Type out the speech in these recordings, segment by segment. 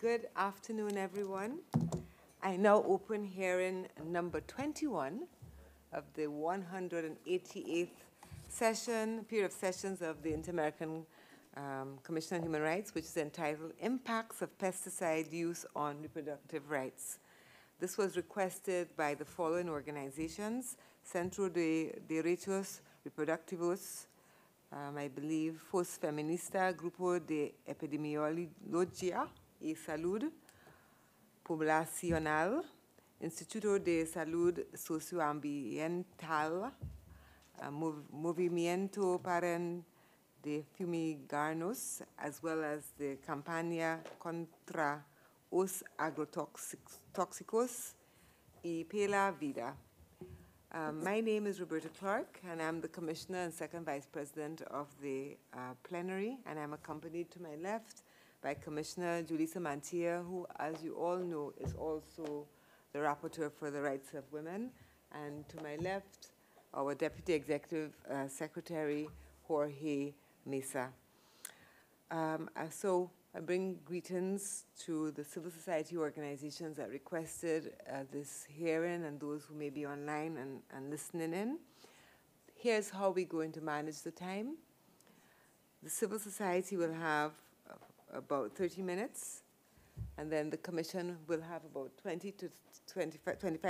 Good afternoon, everyone. I now open hearing number 21 of the 188th period of sessions of the Inter-American Commission on Human Rights, which is entitled Impacts of Pesticide Use on Reproductive Rights. This was requested by the following organizations: Centro de Derechos Reproductivos, I believe, Fos Feminista, Grupo de Epidemiología y Salud Poblacional, Instituto de Salud Socioambiental, Movimiento para de Fumigarnos, as well as the Campaña contra os Agrotóxicos y Pela Vida. My name is Roberta Clark, and I'm the Commissioner and Second Vice President of the plenary, and I'm accompanied to my left by Commissioner Julissa Mantilla, who, as you all know, is also the Rapporteur for the Rights of Women, and to my left, our Deputy Executive Secretary, Jorge Mesa. So I bring greetings to the civil society organizations that requested this hearing and those who may be online and listening in. Here's how we're going to manage the time. The civil society will have about 30 minutes, and then the commission will have about 25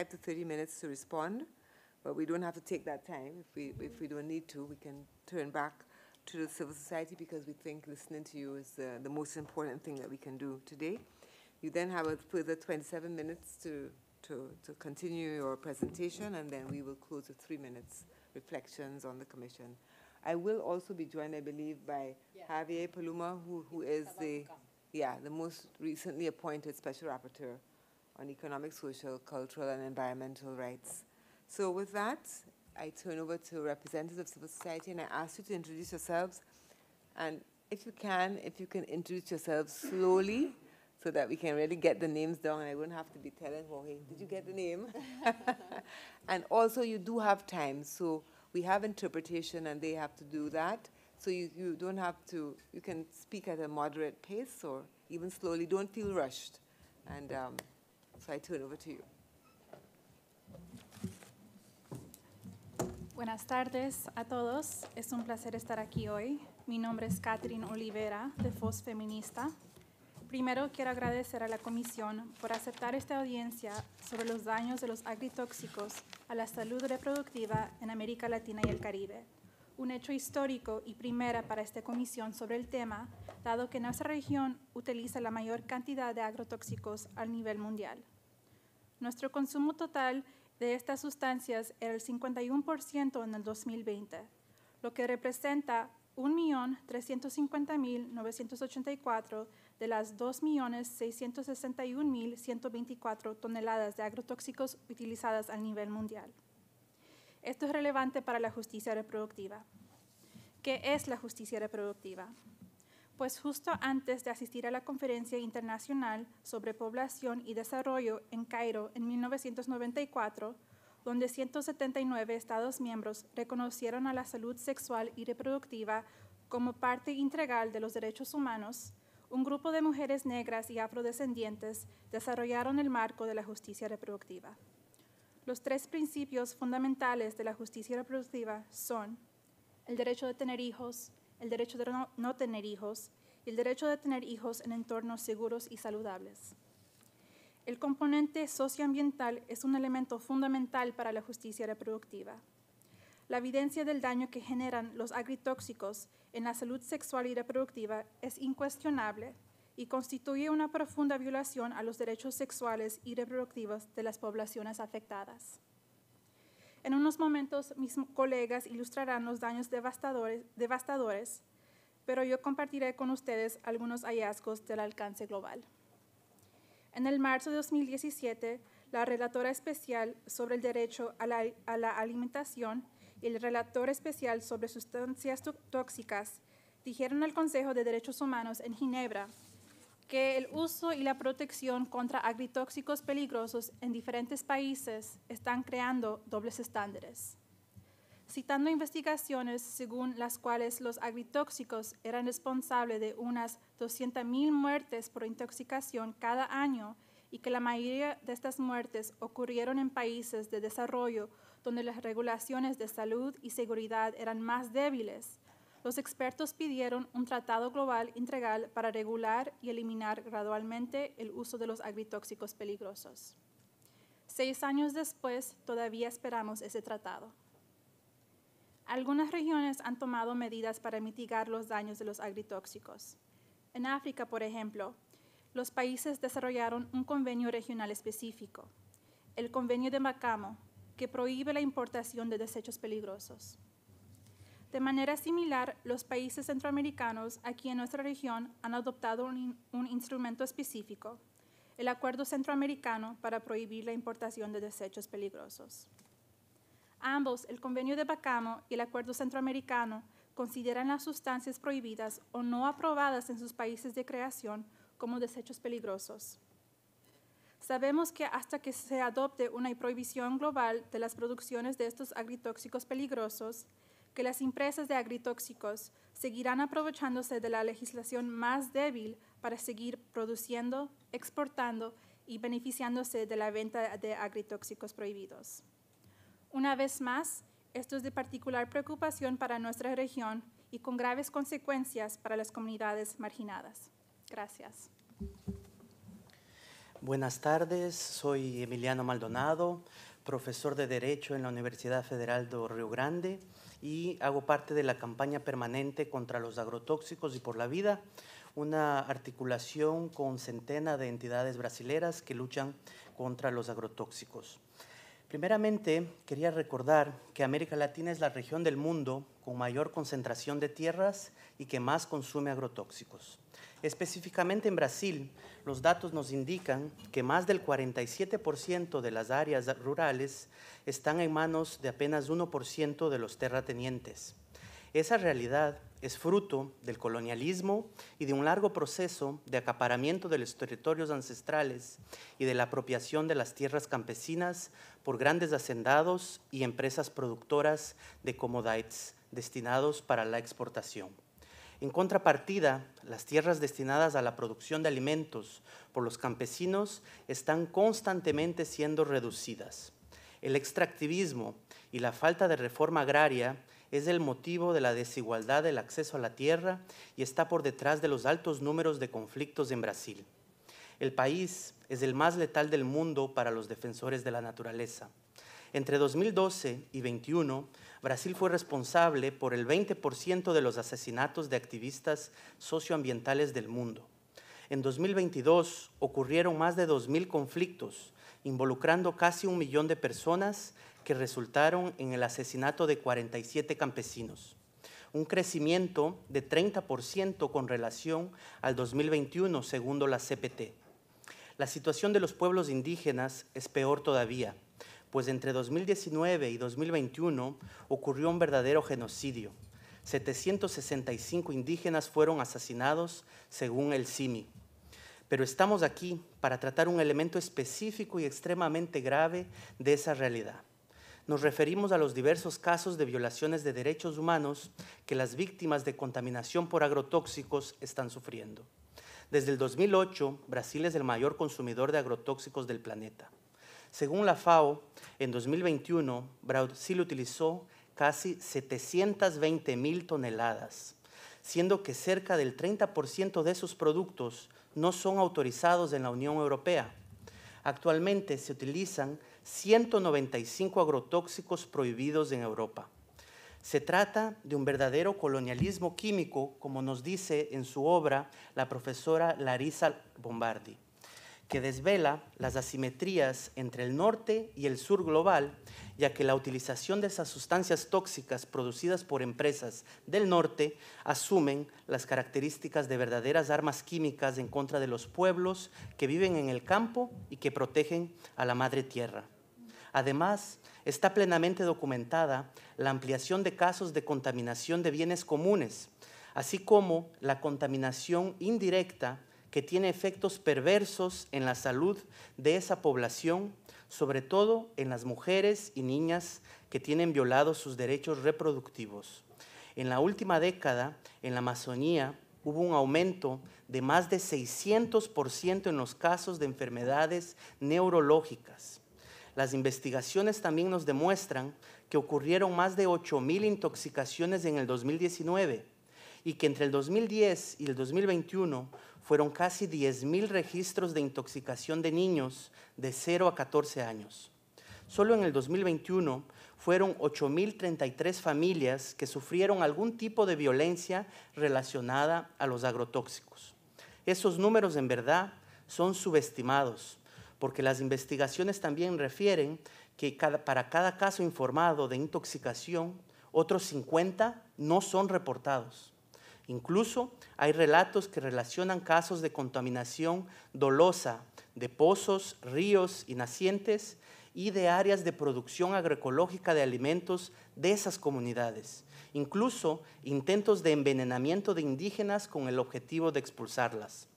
to 30 minutes to respond, but we don't have to take that time. If we don't need to, we can turn back to the civil society because we think listening to you is the most important thing that we can do today. You then have a further 27 minutes to continue your presentation, and then we will close with 3 minutes reflections on the commission. I will also be joined, I believe, by Javier Paloma, who is the most recently appointed Special Rapporteur on Economic, Social, Cultural, and Environmental Rights. So with that, I turn over to representatives of civil society, and I ask you to introduce yourselves. And if you can introduce yourselves slowly so that we can really get the names down, and I won't have to be telling Jorge, did you get the name? And also, you do have time. So we have interpretation, and they have to do that. So you don't have to, you can speak at a moderate pace or even slowly. Don't feel rushed. And so I turn over to you. Buenas tardes a todos. Es un placer estar aquí hoy. Mi nombre es Catherine Olivera, de Fos Feminista. Primero quiero agradecer a la Comisión por aceptar esta audiencia sobre los daños de los agrotóxicos a la salud reproductiva en América Latina y el Caribe. Un hecho histórico y primera para esta comisión sobre el tema, dado que nuestra región utiliza la mayor cantidad de agrotóxicos a nivel mundial. Nuestro consumo total de estas sustancias era el 51% en el 2020, lo que representa 1.350.984 de las 2.661.124 toneladas de agrotóxicos utilizadas a nivel mundial. Esto es relevante para la justicia reproductiva. ¿Qué es la justicia reproductiva? Pues justo antes de asistir a la Conferencia Internacional sobre Población y Desarrollo en Cairo en 1994, donde 179 Estados miembros reconocieron a la salud sexual y reproductiva como parte integral de los derechos humanos, un grupo de mujeres negras y afrodescendientes desarrollaron el marco de la justicia reproductiva. Los 3 principios fundamentales de la justicia reproductiva son el derecho de tener hijos, el derecho de no tener hijos y el derecho de tener hijos en entornos seguros y saludables. El componente socioambiental es un elemento fundamental para la justicia reproductiva. La evidencia del daño que generan los agrotóxicos en la salud sexual y reproductiva es incuestionable y constituye una profunda violación a los derechos sexuales y reproductivos de las poblaciones afectadas. En unos momentos, mis colegas ilustrarán los daños devastadores, pero yo compartiré con ustedes algunos hallazgos del alcance global. En el marzo de 2017, la relatora especial sobre el derecho a la alimentación y el relator especial sobre sustancias tóxicas dijeron al Consejo de Derechos Humanos en Ginebra que el uso y la protección contra agrotóxicos peligrosos en diferentes países están creando dobles estándares. citando investigaciones según las cuales los agrotóxicos eran responsables de unas 200,000 muertes por intoxicación cada año y que la mayoría de estas muertes ocurrieron en países de desarrollo donde las regulaciones de salud y seguridad eran más débiles, los expertos pidieron un tratado global integral para regular y eliminar gradualmente el uso de los agrotóxicos peligrosos. 6 años después, todavía esperamos ese tratado. Algunas regiones han tomado medidas para mitigar los daños de los agrotóxicos. En África, por ejemplo, los países desarrollaron un convenio regional específico, el Convenio de Macamo, que prohíbe la importación de desechos peligrosos. De manera similar, los países centroamericanos aquí en nuestra región han adoptado un instrumento específico, el Acuerdo Centroamericano para prohibir la importación de desechos peligrosos. Ambos, el Convenio de Macamo y el Acuerdo Centroamericano, consideran las sustancias prohibidas o no aprobadas en sus países de creación como desechos peligrosos. Sabemos que hasta que se adopte una prohibición global de las producciones de estos agrotóxicos peligrosos, que las empresas de agrotóxicos seguirán aprovechándose de la legislación más débil para seguir produciendo, exportando y beneficiándose de la venta de agrotóxicos prohibidos. Una vez más, esto es de particular preocupación para nuestra región y con graves consecuencias para las comunidades marginadas. Gracias. Buenas tardes, soy Emiliano Maldonado, profesor de Derecho en la Universidad Federal de Río Grande y hago parte de la campaña permanente contra los agrotóxicos y por la vida, una articulación con centenas de entidades brasileras que luchan contra los agrotóxicos. Primeramente, quería recordar que América Latina es la región del mundo con mayor concentración de tierras y que más consume agrotóxicos. Específicamente en Brasil, los datos nos indican que más del 47% de las áreas rurales están en manos de apenas 1% de los terratenientes. Esa realidad es fruto del colonialismo y de un largo proceso de acaparamiento de los territorios ancestrales y de la apropiación de las tierras campesinas por grandes hacendados y empresas productoras de commodities destinados para la exportación. En contrapartida, las tierras destinadas a la producción de alimentos por los campesinos están constantemente siendo reducidas. El extractivismo y la falta de reforma agraria es el motivo de la desigualdad del acceso a la tierra y está por detrás de los altos números de conflictos en Brasil. El país es el más letal del mundo para los defensores de la naturaleza. Entre 2012 y 2021, Brasil fue responsable por el 20% de los asesinatos de activistas socioambientales del mundo. En 2022 ocurrieron más de 2.000 conflictos, involucrando casi 1 millón de personas que resultaron en el asesinato de 47 campesinos. Un crecimiento de 30% con relación al 2021, según la CPT. La situación de los pueblos indígenas es peor todavía, pues entre 2019 y 2021 ocurrió un verdadero genocidio. 765 indígenas fueron asesinados según el CIMI. Pero estamos aquí para tratar un elemento específico y extremadamente grave de esa realidad. Nos referimos a los diversos casos de violaciones de derechos humanos que las víctimas de contaminación por agrotóxicos están sufriendo. Desde el 2008, Brasil es el mayor consumidor de agrotóxicos del planeta. Según la FAO, en 2021, Brasil utilizó casi 720,000 toneladas, siendo que cerca del 30% de esos productos no son autorizados en la Unión Europea. Actualmente se utilizan 195 agrotóxicos prohibidos en Europa. Se trata de un verdadero colonialismo químico, como nos dice en su obra la profesora Larissa Bombardi, que desvela las asimetrías entre el norte y el sur global, ya que la utilización de esas sustancias tóxicas producidas por empresas del norte asumen las características de verdaderas armas químicas en contra de los pueblos que viven en el campo y que protegen a la madre tierra. Además, está plenamente documentada la ampliación de casos de contaminación de bienes comunes, así como la contaminación indirecta que tiene efectos perversos en la salud de esa población, sobre todo en las mujeres y niñas que tienen violados sus derechos reproductivos. En la última década, en la Amazonía, hubo un aumento de más de 600% en los casos de enfermedades neurológicas. Las investigaciones también nos demuestran que ocurrieron más de 8,000 intoxicaciones en el 2019 y que entre el 2010 y el 2021 fueron casi 10,000 registros de intoxicación de niños de 0 a 14 años. Solo en el 2021 fueron 8,033 familias que sufrieron algún tipo de violencia relacionada a los agrotóxicos. Esos números en verdad son subestimados, porque las investigaciones también refieren que para cada caso informado de intoxicación, otros 50 no son reportados. Incluso hay relatos que relacionan casos de contaminación dolosa de pozos, ríos y nacientes y de áreas de producción agroecológica de alimentos de esas comunidades. Incluso intentos de envenenamiento de indígenas con el objetivo de expulsarlas.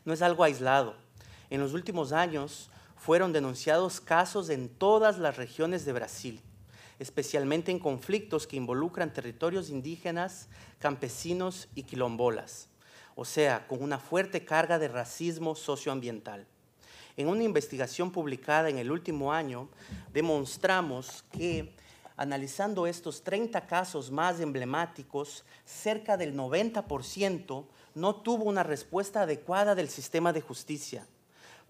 No es algo aislado. En los últimos años fueron denunciados casos en todas las regiones de Brasil, especialmente en conflictos que involucran territorios indígenas, campesinos y quilombolas, o sea, con una fuerte carga de racismo socioambiental. En una investigación publicada en el último año, demostramos que, analizando estos 30 casos más emblemáticos, cerca del 90% no tuvo una respuesta adecuada del sistema de justicia.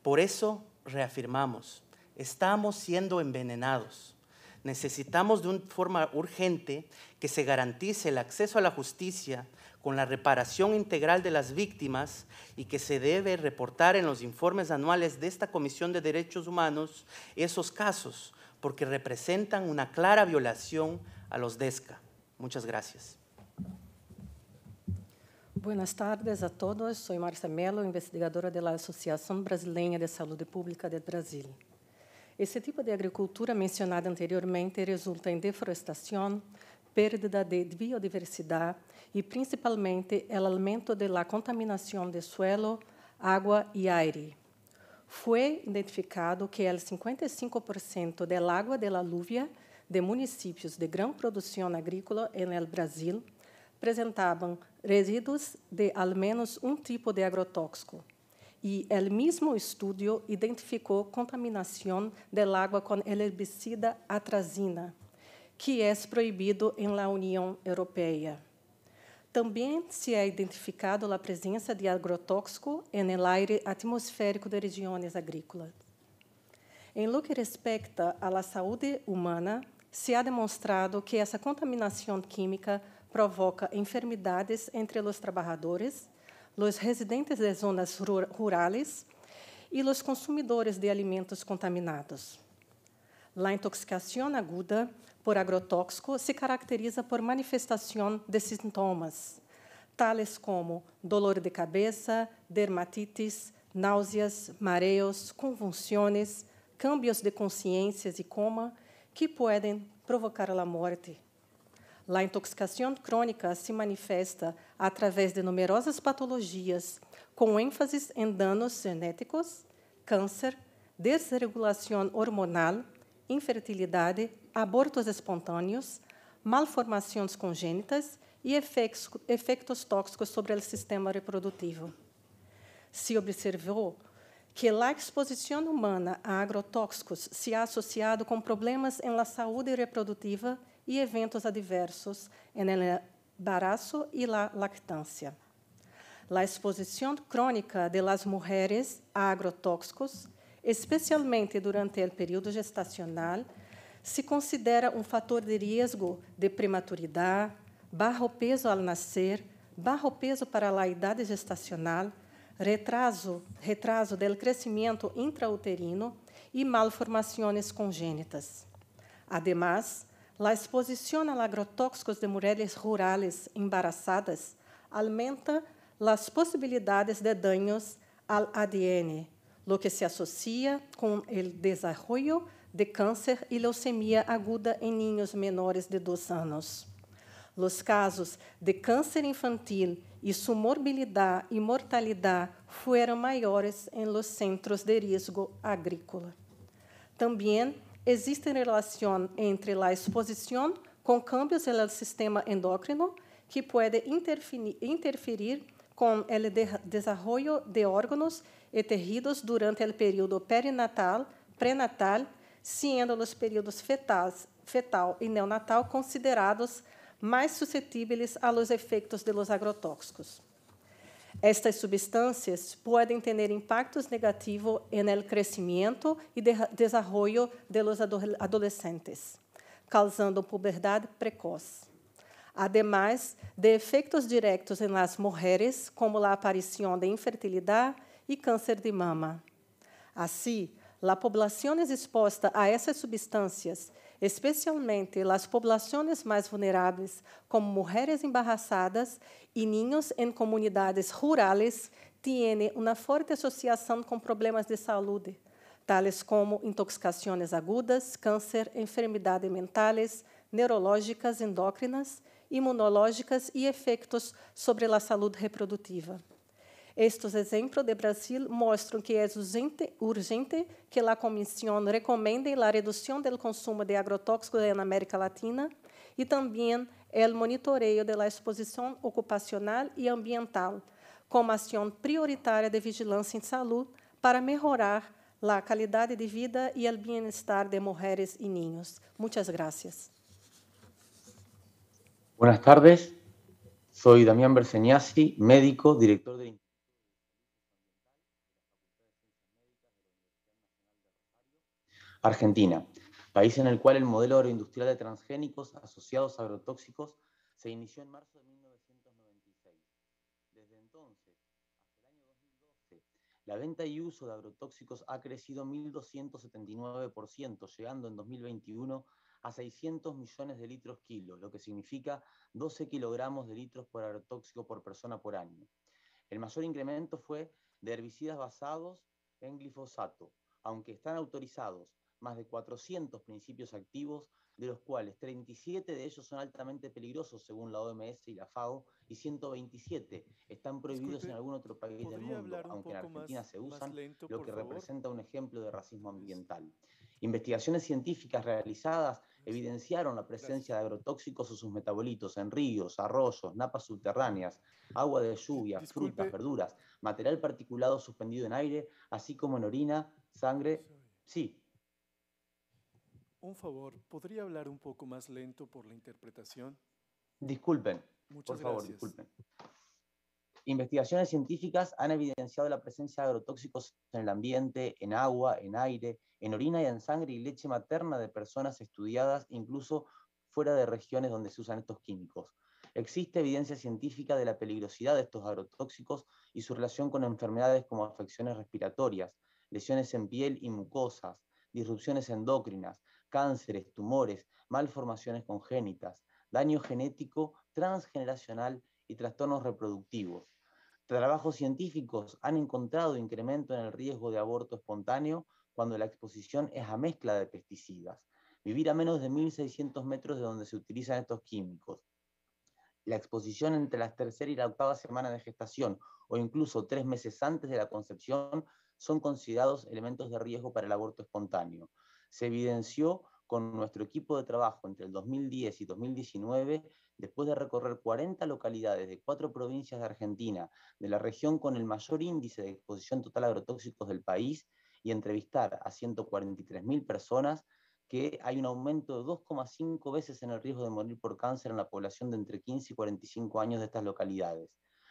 Por eso, reafirmamos, estamos siendo envenenados. Necesitamos de una forma urgente que se garantice el acceso a la justicia con la reparación integral de las víctimas y que se debe reportar en los informes anuales de esta Comisión de Derechos Humanos esos casos, porque representan una clara violación a los DESCA. Muchas gracias. Buenas tardes a todos. Soy Marcia Mello, investigadora de la Asociación Brasileña de Salud Pública de Brasil. Esse tipo de agricultura mencionada anteriormente resulta em deforestação, perda de biodiversidade e, principalmente, o aumento da contaminação de suelo, água e aire. Foi identificado que el 55% da água da alúvia de municípios de grande produção agrícola no Brasil apresentavam resíduos de ao menos um tipo de agrotóxico. E o mesmo estudo identificou contaminação da água com o herbicida atrazina, que é proibido na União Europeia. Também se é identificado a presença de agrotóxico no ar atmosférico de regiões agrícolas. Em lo que respeita à saúde humana, se ha demonstrado que essa contaminação química provoca enfermidades entre os trabalhadores, os residentes de zonas rurais e os consumidores de alimentos contaminados. A intoxicação aguda por agrotóxico se caracteriza por manifestação de sintomas, tais como dolor de cabeça, dermatites, náuseas, mareos, convulsões, cambios de consciência e coma, que podem provocar a morte. A intoxicação crônica se manifesta através de numerosas patologias, com ênfase em danos genéticos, câncer, desregulação hormonal, infertilidade, abortos espontâneos, malformações congênitas e efeitos tóxicos sobre o sistema reprodutivo. Se observou que a exposição humana a agrotóxicos se ha associado com problemas em la saúde reprodutiva e eventos adversos no embaraço e la lactância. A exposição crônica de las mulheres a agrotóxicos, especialmente durante o período gestacional, se considera um fator de risco de prematuridade, baixo peso ao nascer, baixo peso para a idade gestacional, retraso do crescimento intrauterino e malformações congênitas. Además, a exposição a agrotóxicos de mulheres rurais embarazadas aumenta as possibilidades de danos ao ADN, lo que se associa com o desenvolvimento de câncer e leucemia aguda em niños menores de 2 anos. Os casos de câncer infantil e sua morbilidade e mortalidade foram maiores em los centros de risco agrícola. Também existe relação entre a exposição com cambios no sistema endócrino que pode interferir com o desenvolvimento de órgãos e tejidos durante o período perinatal, pré-natal, sendo os períodos fetal e neonatal considerados mais suscetíveis a los efeitos de los agrotóxicos. Estas substâncias podem ter impactos negativos no crescimento e desenvolvimento de los adolescentes, causando puberdade precoce. Además de efeitos diretos em las mulheres, como a aparição de infertilidade e câncer de mama. Assim, a população exposta a essas substâncias, especialmente as populações mais vulneráveis, como mulheres embarazadas e niños em comunidades rurales, têm uma forte associação com problemas de saúde, tales como intoxicações agudas, câncer, enfermidades mentais, neurológicas, endócrinas, imunológicas e efeitos sobre a saúde reprodutiva. Estes exemplos de Brasil mostram que é urgente que a Comissão recomende a redução do consumo de agrotóxicos na América Latina e também o monitoreio da exposição ocupacional e ambiental, como ação prioritária de vigilância em saúde para melhorar a qualidade de vida e o bem-estar de mulheres e niños. Muchas gracias. Buenas tardes, soy Damián Berseñasi, médico, director del Argentina, país en el cual el modelo agroindustrial de transgénicos asociados a agrotóxicos se inició en marzo de 1996. Desde entonces, hasta el año 2012, la venta y uso de agrotóxicos ha crecido 1.279%, llegando en 2021 a 600 millones de litros kilo, lo que significa 12 kilogramos de litros por agrotóxico por persona por año. El mayor incremento fue de herbicidas basados en glifosato, aunque están autorizados más de 400 principios activos, de los cuales 37 de ellos son altamente peligrosos según la OMS y la FAO, y 127 están prohibidos en algún otro país del mundo, aunque en Argentina se usan, lo que representa un ejemplo de racismo ambiental. Investigaciones científicas realizadas evidenciaron la presencia de agrotóxicos o sus metabolitos en ríos, arroyos, napas subterráneas, agua de lluvia, frutas, verduras, material particulado suspendido en aire, así como en orina, sangre. Sí. Un favor, ¿podría hablar un poco más lento por la interpretación? Disculpen, Muchas por favor, gracias. disculpen. Investigaciones científicas han evidenciado la presencia de agrotóxicos en el ambiente, en agua, en aire, en orina y en sangre y leche materna de personas estudiadas, incluso fuera de regiones donde se usan estos químicos. Existe evidencia científica de la peligrosidad de estos agrotóxicos y su relación con enfermedades como afecciones respiratorias, lesiones en piel y mucosas, disrupciones endócrinas, cánceres, tumores, malformaciones congénitas, daño genético, transgeneracional y trastornos reproductivos. Trabajos científicos han encontrado incremento en el riesgo de aborto espontáneo cuando la exposición es a mezcla de pesticidas. Vivir a menos de 1.600 metros de donde se utilizan estos químicos. La exposición entre la tercera y la octava semana de gestación o incluso 3 meses antes de la concepción son considerados elementos de riesgo para el aborto espontáneo. Se evidenció con nuestro equipo de trabajo entre el 2010 y 2019, después de recorrer 40 localidades de 4 provincias de Argentina, de la región con el mayor índice de exposición total a agrotóxicos del país, y entrevistar a 143.000 personas, que hay un aumento de 2,5 veces en el riesgo de morir por cáncer en la población de entre 15 y 45 años de estas localidades.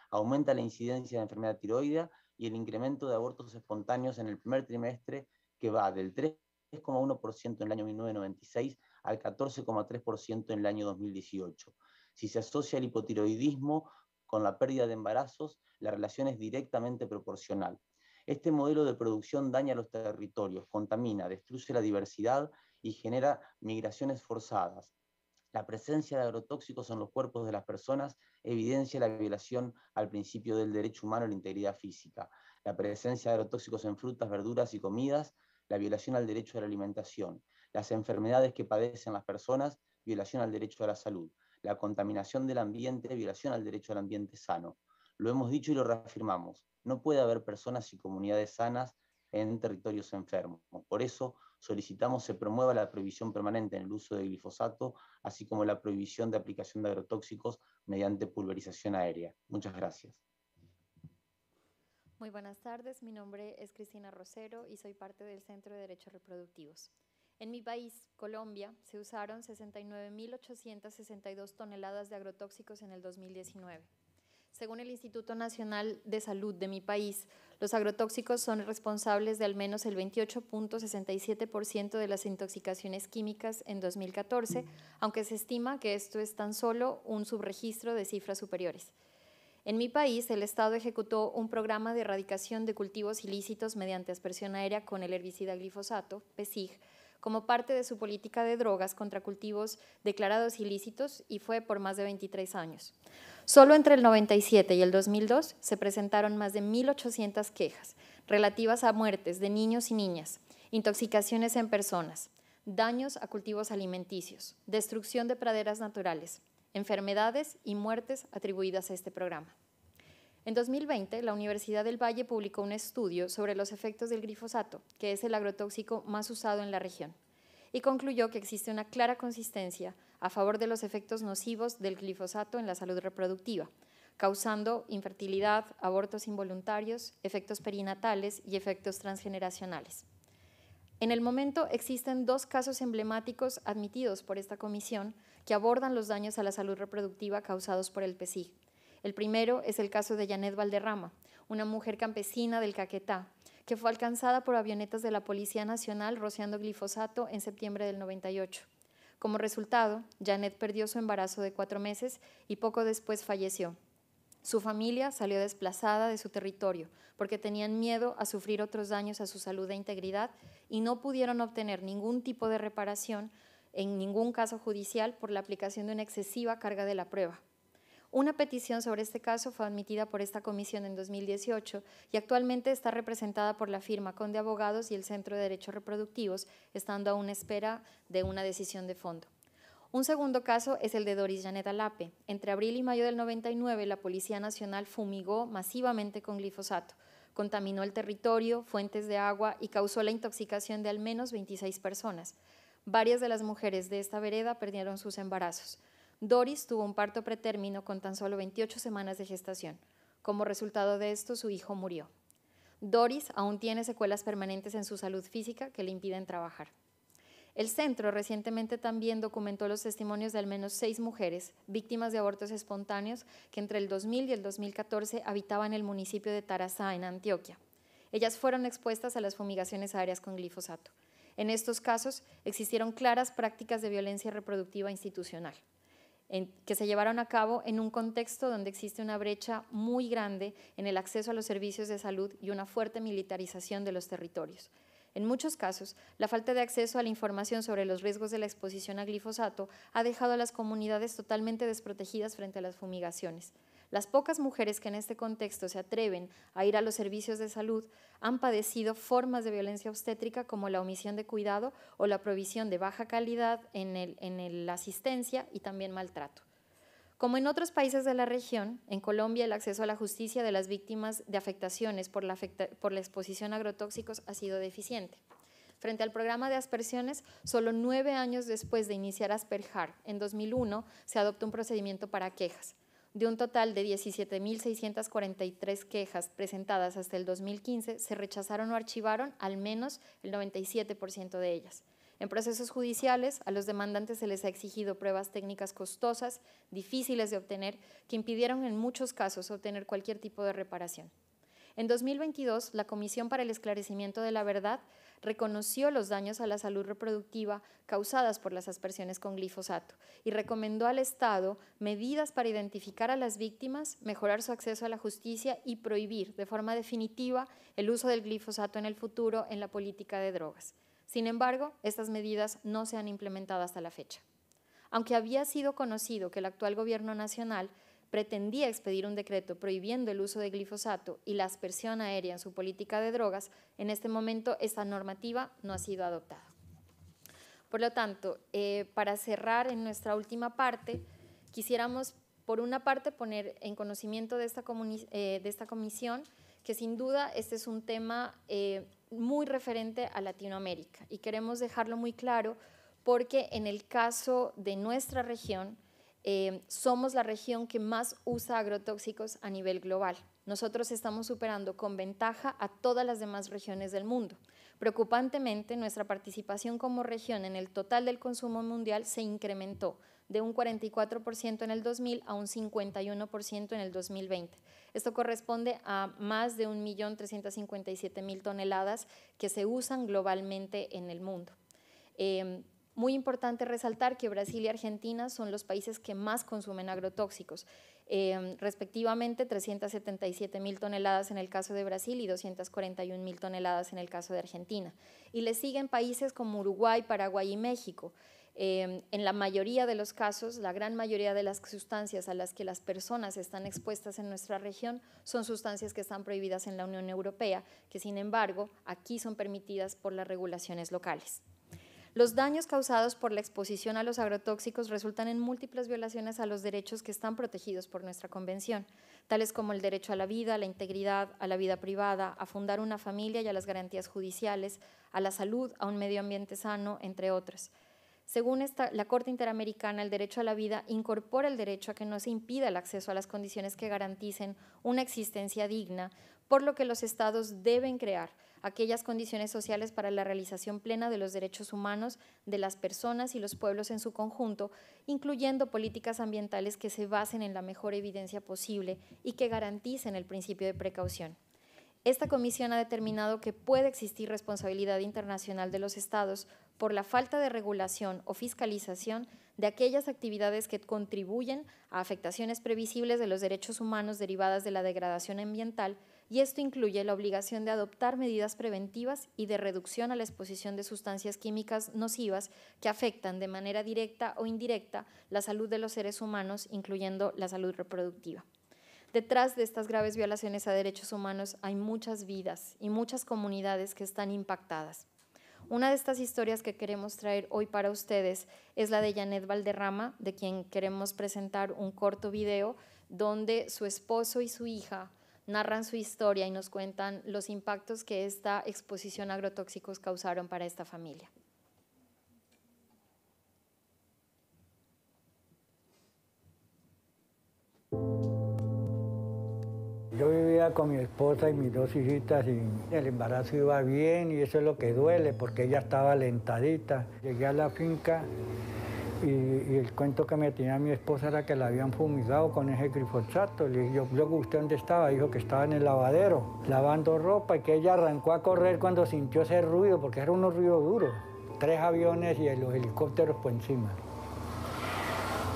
Aumenta la incidencia de enfermedad tiroidea y el incremento de abortos espontáneos en el primer trimestre, que va del 3,1% en el año 1996 al 14,3% en el año 2018. Si se asocia el hipotiroidismo con la pérdida de embarazos, la relación es directamente proporcional. Este modelo de producción daña los territorios, contamina, destruye la diversidad y genera migraciones forzadas. La presencia de agrotóxicos en los cuerpos de las personas evidencia la violación al principio del derecho humano a la integridad física. La presencia de agrotóxicos en frutas, verduras y comidas, la violación al derecho a la alimentación. Las enfermedades que padecen las personas, violación al derecho a la salud. La contaminación del ambiente, violación al derecho al ambiente sano. Lo hemos dicho y lo reafirmamos. No puede haber personas y comunidades sanas en territorios enfermos. Por eso, solicitamos se promueva la prohibición permanente en el uso de glifosato, así como la prohibición de aplicación de agrotóxicos mediante pulverización aérea. Muchas gracias. Muy buenas tardes, mi nombre es Cristina Rosero y soy parte del Centro de Derechos Reproductivos. En mi país, Colombia, se usaron 69.862 toneladas de agrotóxicos en el 2019. Según el Instituto Nacional de Salud de mi país, los agrotóxicos son responsables de al menos el 28.67% de las intoxicaciones químicas en 2014, aunque se estima que esto es tan solo un subregistro de cifras superiores. En mi país, el Estado ejecutó un programa de erradicación de cultivos ilícitos mediante aspersión aérea con el herbicida glifosato, PESIG, como parte de su política de drogas contra cultivos declarados ilícitos y fue por más de 23 años. Solo entre el 97 y el 2002 se presentaron más de 1.800 quejas relativas a muertes de niños y niñas, intoxicaciones en personas, daños a cultivos alimenticios, destrucción de praderas naturales, enfermedades y muertes atribuidas a este programa. En 2020, la Universidad del Valle publicó un estudio sobre los efectos del glifosato, que es el agrotóxico más usado en la región, y concluyó que existe una clara consistencia a favor de los efectos nocivos del glifosato en la salud reproductiva, causando infertilidad, abortos involuntarios, efectos perinatales y efectos transgeneracionales. En el momento existen 2 casos emblemáticos admitidos por esta comisión que abordan los daños a la salud reproductiva causados por el PESIG. El primero es el caso de Janet Valderrama, una mujer campesina del Caquetá, que fue alcanzada por avionetas de la Policía Nacional rociando glifosato en septiembre del 98. Como resultado, Janet perdió su embarazo de 4 meses y poco después falleció. Su familia salió desplazada de su territorio porque tenían miedo a sufrir otros daños a su salud e integridad y no pudieron obtener ningún tipo de reparación en ningún caso judicial por la aplicación de una excesiva carga de la prueba. Una petición sobre este caso fue admitida por esta comisión en 2018 y actualmente está representada por la firma Conde Abogados y el Centro de Derechos Reproductivos, estando aún en espera de una decisión de fondo. Un segundo caso es el de Doris Janet Alape. Entre abril y mayo del 99, la Policía Nacional fumigó masivamente con glifosato, contaminó el territorio, fuentes de agua y causó la intoxicación de al menos 26 personas. Varias de las mujeres de esta vereda perdieron sus embarazos. Doris tuvo un parto pretérmino con tan solo 28 semanas de gestación. Como resultado de esto, su hijo murió. Doris aún tiene secuelas permanentes en su salud física que le impiden trabajar. El centro recientemente también documentó los testimonios de al menos 6 mujeres víctimas de abortos espontáneos que entre el 2000 y el 2014 habitaban el municipio de Tarazá, en Antioquia. Ellas fueron expuestas a las fumigaciones aéreas con glifosato. En estos casos existieron claras prácticas de violencia reproductiva institucional, que se llevaron a cabo en un contexto donde existe una brecha muy grande en el acceso a los servicios de salud y una fuerte militarización de los territorios. En muchos casos, la falta de acceso a la información sobre los riesgos de la exposición a glifosato ha dejado a las comunidades totalmente desprotegidas frente a las fumigaciones. Las pocas mujeres que en este contexto se atreven a ir a los servicios de salud han padecido formas de violencia obstétrica como la omisión de cuidado o la provisión de baja calidad en la asistencia y también maltrato. Como en otros países de la región, en Colombia el acceso a la justicia de las víctimas de afectaciones por la exposición a agrotóxicos ha sido deficiente. Frente al programa de aspersiones, solo 9 años después de iniciar Asperjar, en 2001, se adoptó un procedimiento para quejas. De un total de 17.643 quejas presentadas hasta el 2015, se rechazaron o archivaron al menos el 97% de ellas. En procesos judiciales, a los demandantes se les ha exigido pruebas técnicas costosas, difíciles de obtener, que impidieron en muchos casos obtener cualquier tipo de reparación. En 2022, la Comisión para el Esclarecimiento de la Verdad reconoció los daños a la salud reproductiva causadas por las aspersiones con glifosato y recomendó al Estado medidas para identificar a las víctimas, mejorar su acceso a la justicia y prohibir de forma definitiva el uso del glifosato en el futuro en la política de drogas. Sin embargo, estas medidas no se han implementado hasta la fecha. Aunque había sido conocido que el actual gobierno nacional pretendía expedir un decreto prohibiendo el uso de glifosato y la aspersión aérea en su política de drogas, en este momento esta normativa no ha sido adoptada. Por lo tanto, para cerrar en nuestra última parte, quisiéramos por una parte poner en conocimiento de esta comisión que sin duda este es un tema muy referente a Latinoamérica y queremos dejarlo muy claro porque en el caso de nuestra región, somos la región que más usa agrotóxicos a nivel global. Nosotros estamos superando con ventaja a todas las demás regiones del mundo. Preocupantemente, nuestra participación como región en el total del consumo mundial se incrementó de un 44% en el 2000 a un 51% en el 2020. Esto corresponde a más de 1.357.000 toneladas que se usan globalmente en el mundo. Muy importante resaltar que Brasil y Argentina son los países que más consumen agrotóxicos, respectivamente 377.000 toneladas en el caso de Brasil y 241.000 toneladas en el caso de Argentina. Y le siguen países como Uruguay, Paraguay y México. En la mayoría de los casos, la gran mayoría de las sustancias a las que las personas están expuestas en nuestra región son sustancias que están prohibidas en la Unión Europea, que sin embargo aquí son permitidas por las regulaciones locales. Los daños causados por la exposición a los agrotóxicos resultan en múltiples violaciones a los derechos que están protegidos por nuestra convención, tales como el derecho a la vida, a la integridad, a la vida privada, a fundar una familia y a las garantías judiciales, a la salud, a un medio ambiente sano, entre otros. Según la Corte Interamericana, el derecho a la vida incorpora el derecho a que no se impida el acceso a las condiciones que garanticen una existencia digna, por lo que los estados deben crear aquellas condiciones sociales para la realización plena de los derechos humanos de las personas y los pueblos en su conjunto, incluyendo políticas ambientales que se basen en la mejor evidencia posible y que garanticen el principio de precaución. Esta comisión ha determinado que puede existir responsabilidad internacional de los estados por la falta de regulación o fiscalización de aquellas actividades que contribuyen a afectaciones previsibles de los derechos humanos derivadas de la degradación ambiental, y esto incluye la obligación de adoptar medidas preventivas y de reducción a la exposición de sustancias químicas nocivas que afectan de manera directa o indirecta la salud de los seres humanos, incluyendo la salud reproductiva. Detrás de estas graves violaciones a derechos humanos hay muchas vidas y muchas comunidades que están impactadas. Una de estas historias que queremos traer hoy para ustedes es la de Janet Valderrama, de quien queremos presentar un corto video donde su esposo y su hija narran su historia y nos cuentan los impactos que esta exposición a agrotóxicos causaron para esta familia. Yo vivía con mi esposa y mis dos hijitas y el embarazo iba bien y eso es lo que duele porque ella estaba alentadita. Llegué a la finca y el cuento que me tenía mi esposa era que la habían fumigado con ese glifosato. Le dije, yo ¿usted dónde estaba? Dijo que estaba en el lavadero, lavando ropa, y que ella arrancó a correr cuando sintió ese ruido, porque era un ruido duro. 3 aviones y los helicópteros por encima.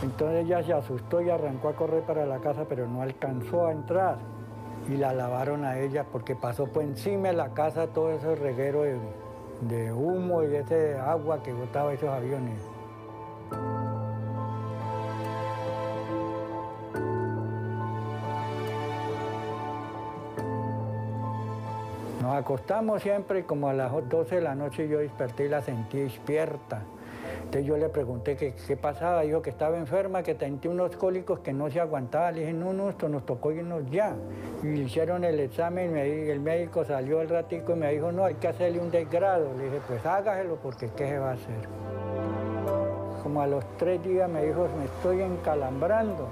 Entonces ella se asustó y arrancó a correr para la casa, pero no alcanzó a entrar. Y la lavaron a ella porque pasó por encima de la casa todo ese reguero de humo y ese agua que botaba esos aviones. Nos acostamos siempre y como a las 12 de la noche yo desperté y la sentí despierta. Entonces yo le pregunté qué pasaba, dijo que estaba enferma, que tenía unos cólicos que no se aguantaba. Le dije, no, esto nos tocó irnos ya. Y le hicieron el examen y el médico salió al ratico y me dijo, no, hay que hacerle un desgrado. Le dije, pues hágaselo porque ¿qué se va a hacer? Como a los 3 días me dijo, me estoy encalambrando.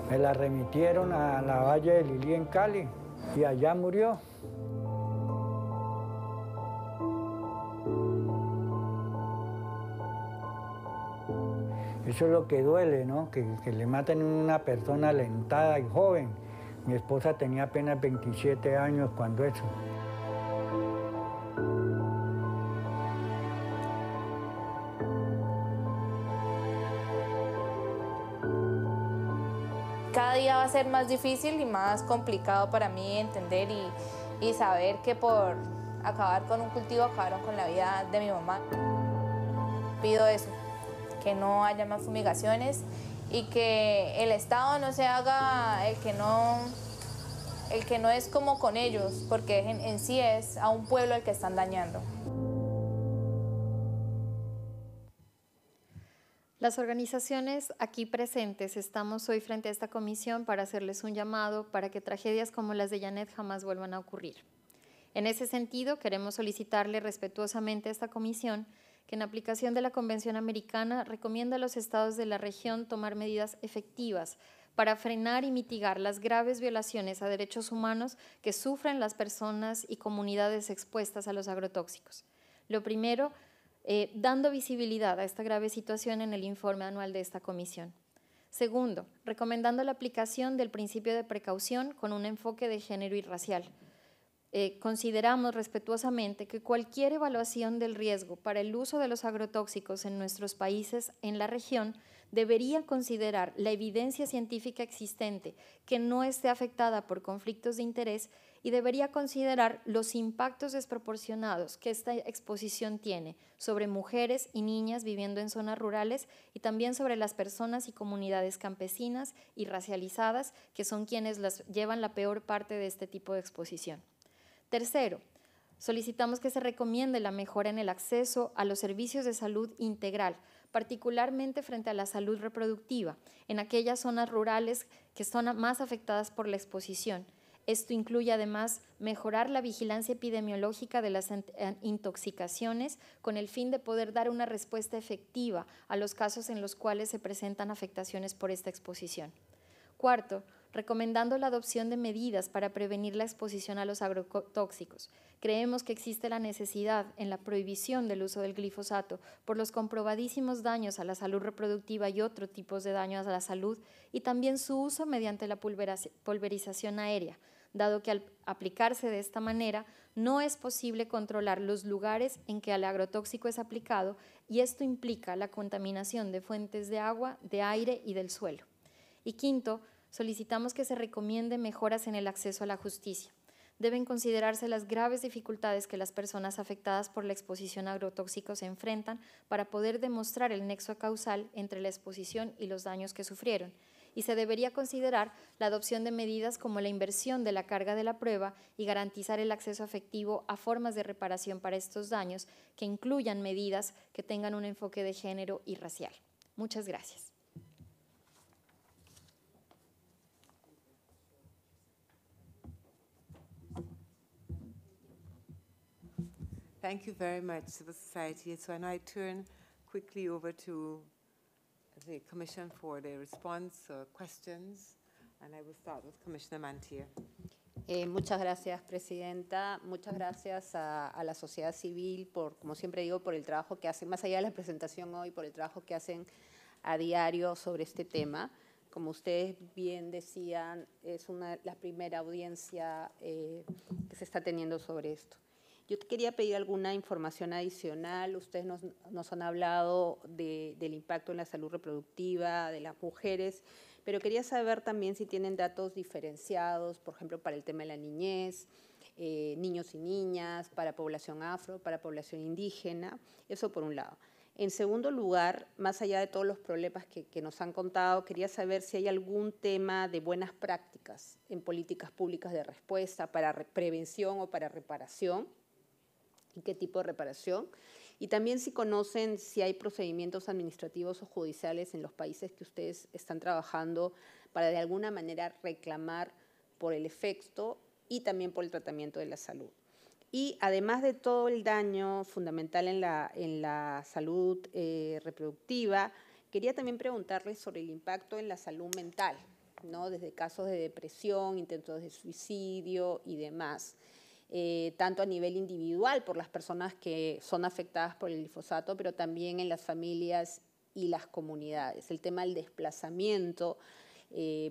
Me la remitieron a la Valle de Lilí en Cali y allá murió. Eso es lo que duele, ¿no? Que le maten a una persona alentada y joven. Mi esposa tenía apenas 27 años cuando eso. Cada día va a ser más difícil y más complicado para mí entender y saber que por acabar con un cultivo acabaron con la vida de mi mamá. Pido eso, que no haya más fumigaciones y que el Estado no se haga el que no es como con ellos, porque en sí es a un pueblo el que están dañando. Las organizaciones aquí presentes estamos hoy frente a esta comisión para hacerles un llamado para que tragedias como las de Janet jamás vuelvan a ocurrir. En ese sentido, queremos solicitarle respetuosamente a esta comisión que en aplicación de la Convención Americana recomienda a los estados de la región tomar medidas efectivas para frenar y mitigar las graves violaciones a derechos humanos que sufren las personas y comunidades expuestas a los agrotóxicos. Lo primero, dando visibilidad a esta grave situación en el informe anual de esta comisión. Segundo, recomendando la aplicación del principio de precaución con un enfoque de género y racial. Consideramos respetuosamente que cualquier evaluación del riesgo para el uso de los agrotóxicos en nuestros países en la región debería considerar la evidencia científica existente que no esté afectada por conflictos de interés y debería considerar los impactos desproporcionados que esta exposición tiene sobre mujeres y niñas viviendo en zonas rurales y también sobre las personas y comunidades campesinas y racializadas que son quienes llevan la peor parte de este tipo de exposición. Tercero, solicitamos que se recomiende la mejora en el acceso a los servicios de salud integral, particularmente frente a la salud reproductiva, en aquellas zonas rurales que son más afectadas por la exposición. Esto incluye además mejorar la vigilancia epidemiológica de las intoxicaciones con el fin de poder dar una respuesta efectiva a los casos en los cuales se presentan afectaciones por esta exposición. Cuarto, recomendando la adopción de medidas para prevenir la exposición a los agrotóxicos. Creemos que existe la necesidad en la prohibición del uso del glifosato por los comprobadísimos daños a la salud reproductiva y otros tipos de daños a la salud y también su uso mediante la pulverización aérea, dado que al aplicarse de esta manera no es posible controlar los lugares en que el agrotóxico es aplicado y esto implica la contaminación de fuentes de agua, de aire y del suelo. Y quinto, solicitamos que se recomiende mejoras en el acceso a la justicia. Deben considerarse las graves dificultades que las personas afectadas por la exposición a agrotóxicos se enfrentan para poder demostrar el nexo causal entre la exposición y los daños que sufrieron. Y se debería considerar la adopción de medidas como la inversión de la carga de la prueba y garantizar el acceso efectivo a formas de reparación para estos daños que incluyan medidas que tengan un enfoque de género y racial. Muchas gracias. Thank you very much, civil society. So now I turn quickly over to the Commission for their response or questions, and I will start with Commissioner Mantia. Muchas gracias, Presidenta. Muchas gracias a la sociedad civil por, como siempre digo, por el trabajo que hacen, más allá de la presentación hoy, por el trabajo que hacen a diario sobre este tema. Como ustedes bien decían, es la primera audiencia que se está teniendo sobre esto. Yo quería pedir alguna información adicional. Ustedes nos han hablado del impacto en la salud reproductiva de las mujeres, pero quería saber también si tienen datos diferenciados, por ejemplo, para el tema de la niñez, niños y niñas, para población afro, para población indígena. Eso por un lado. En segundo lugar, más allá de todos los problemas que nos han contado, quería saber si hay algún tema de buenas prácticas en políticas públicas de respuesta para prevención o para reparación, y qué tipo de reparación, y también si conocen si hay procedimientos administrativos o judiciales en los países que ustedes están trabajando para de alguna manera reclamar por el efecto y también por el tratamiento de la salud. Y además de todo el daño fundamental en la salud reproductiva, quería también preguntarles sobre el impacto en la salud mental, ¿no? Desde casos de depresión, intentos de suicidio y demás. Tanto a nivel individual por las personas que son afectadas por el glifosato, pero también en las familias y las comunidades. El tema del desplazamiento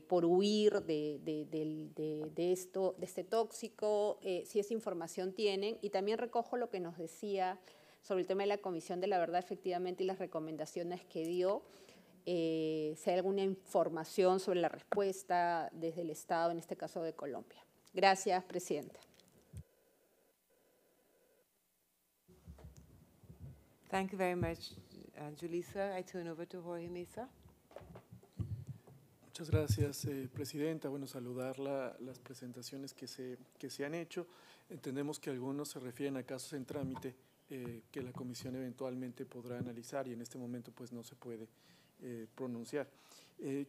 por huir de este tóxico, si esa información tienen. Y también recojo lo que nos decía sobre el tema de la Comisión de la Verdad, efectivamente, y las recomendaciones que dio. Si hay alguna información sobre la respuesta desde el Estado, en este caso de Colombia. Gracias, Presidenta. Thank you very much, Julissa. I turn over to Jorge Mesa. Muchas gracias, Presidenta. Bueno, saludar las presentaciones que se han hecho. Entendemos que algunos se refieren a casos en trámite que la Comisión eventualmente podrá analizar y en este momento pues no se puede pronunciar.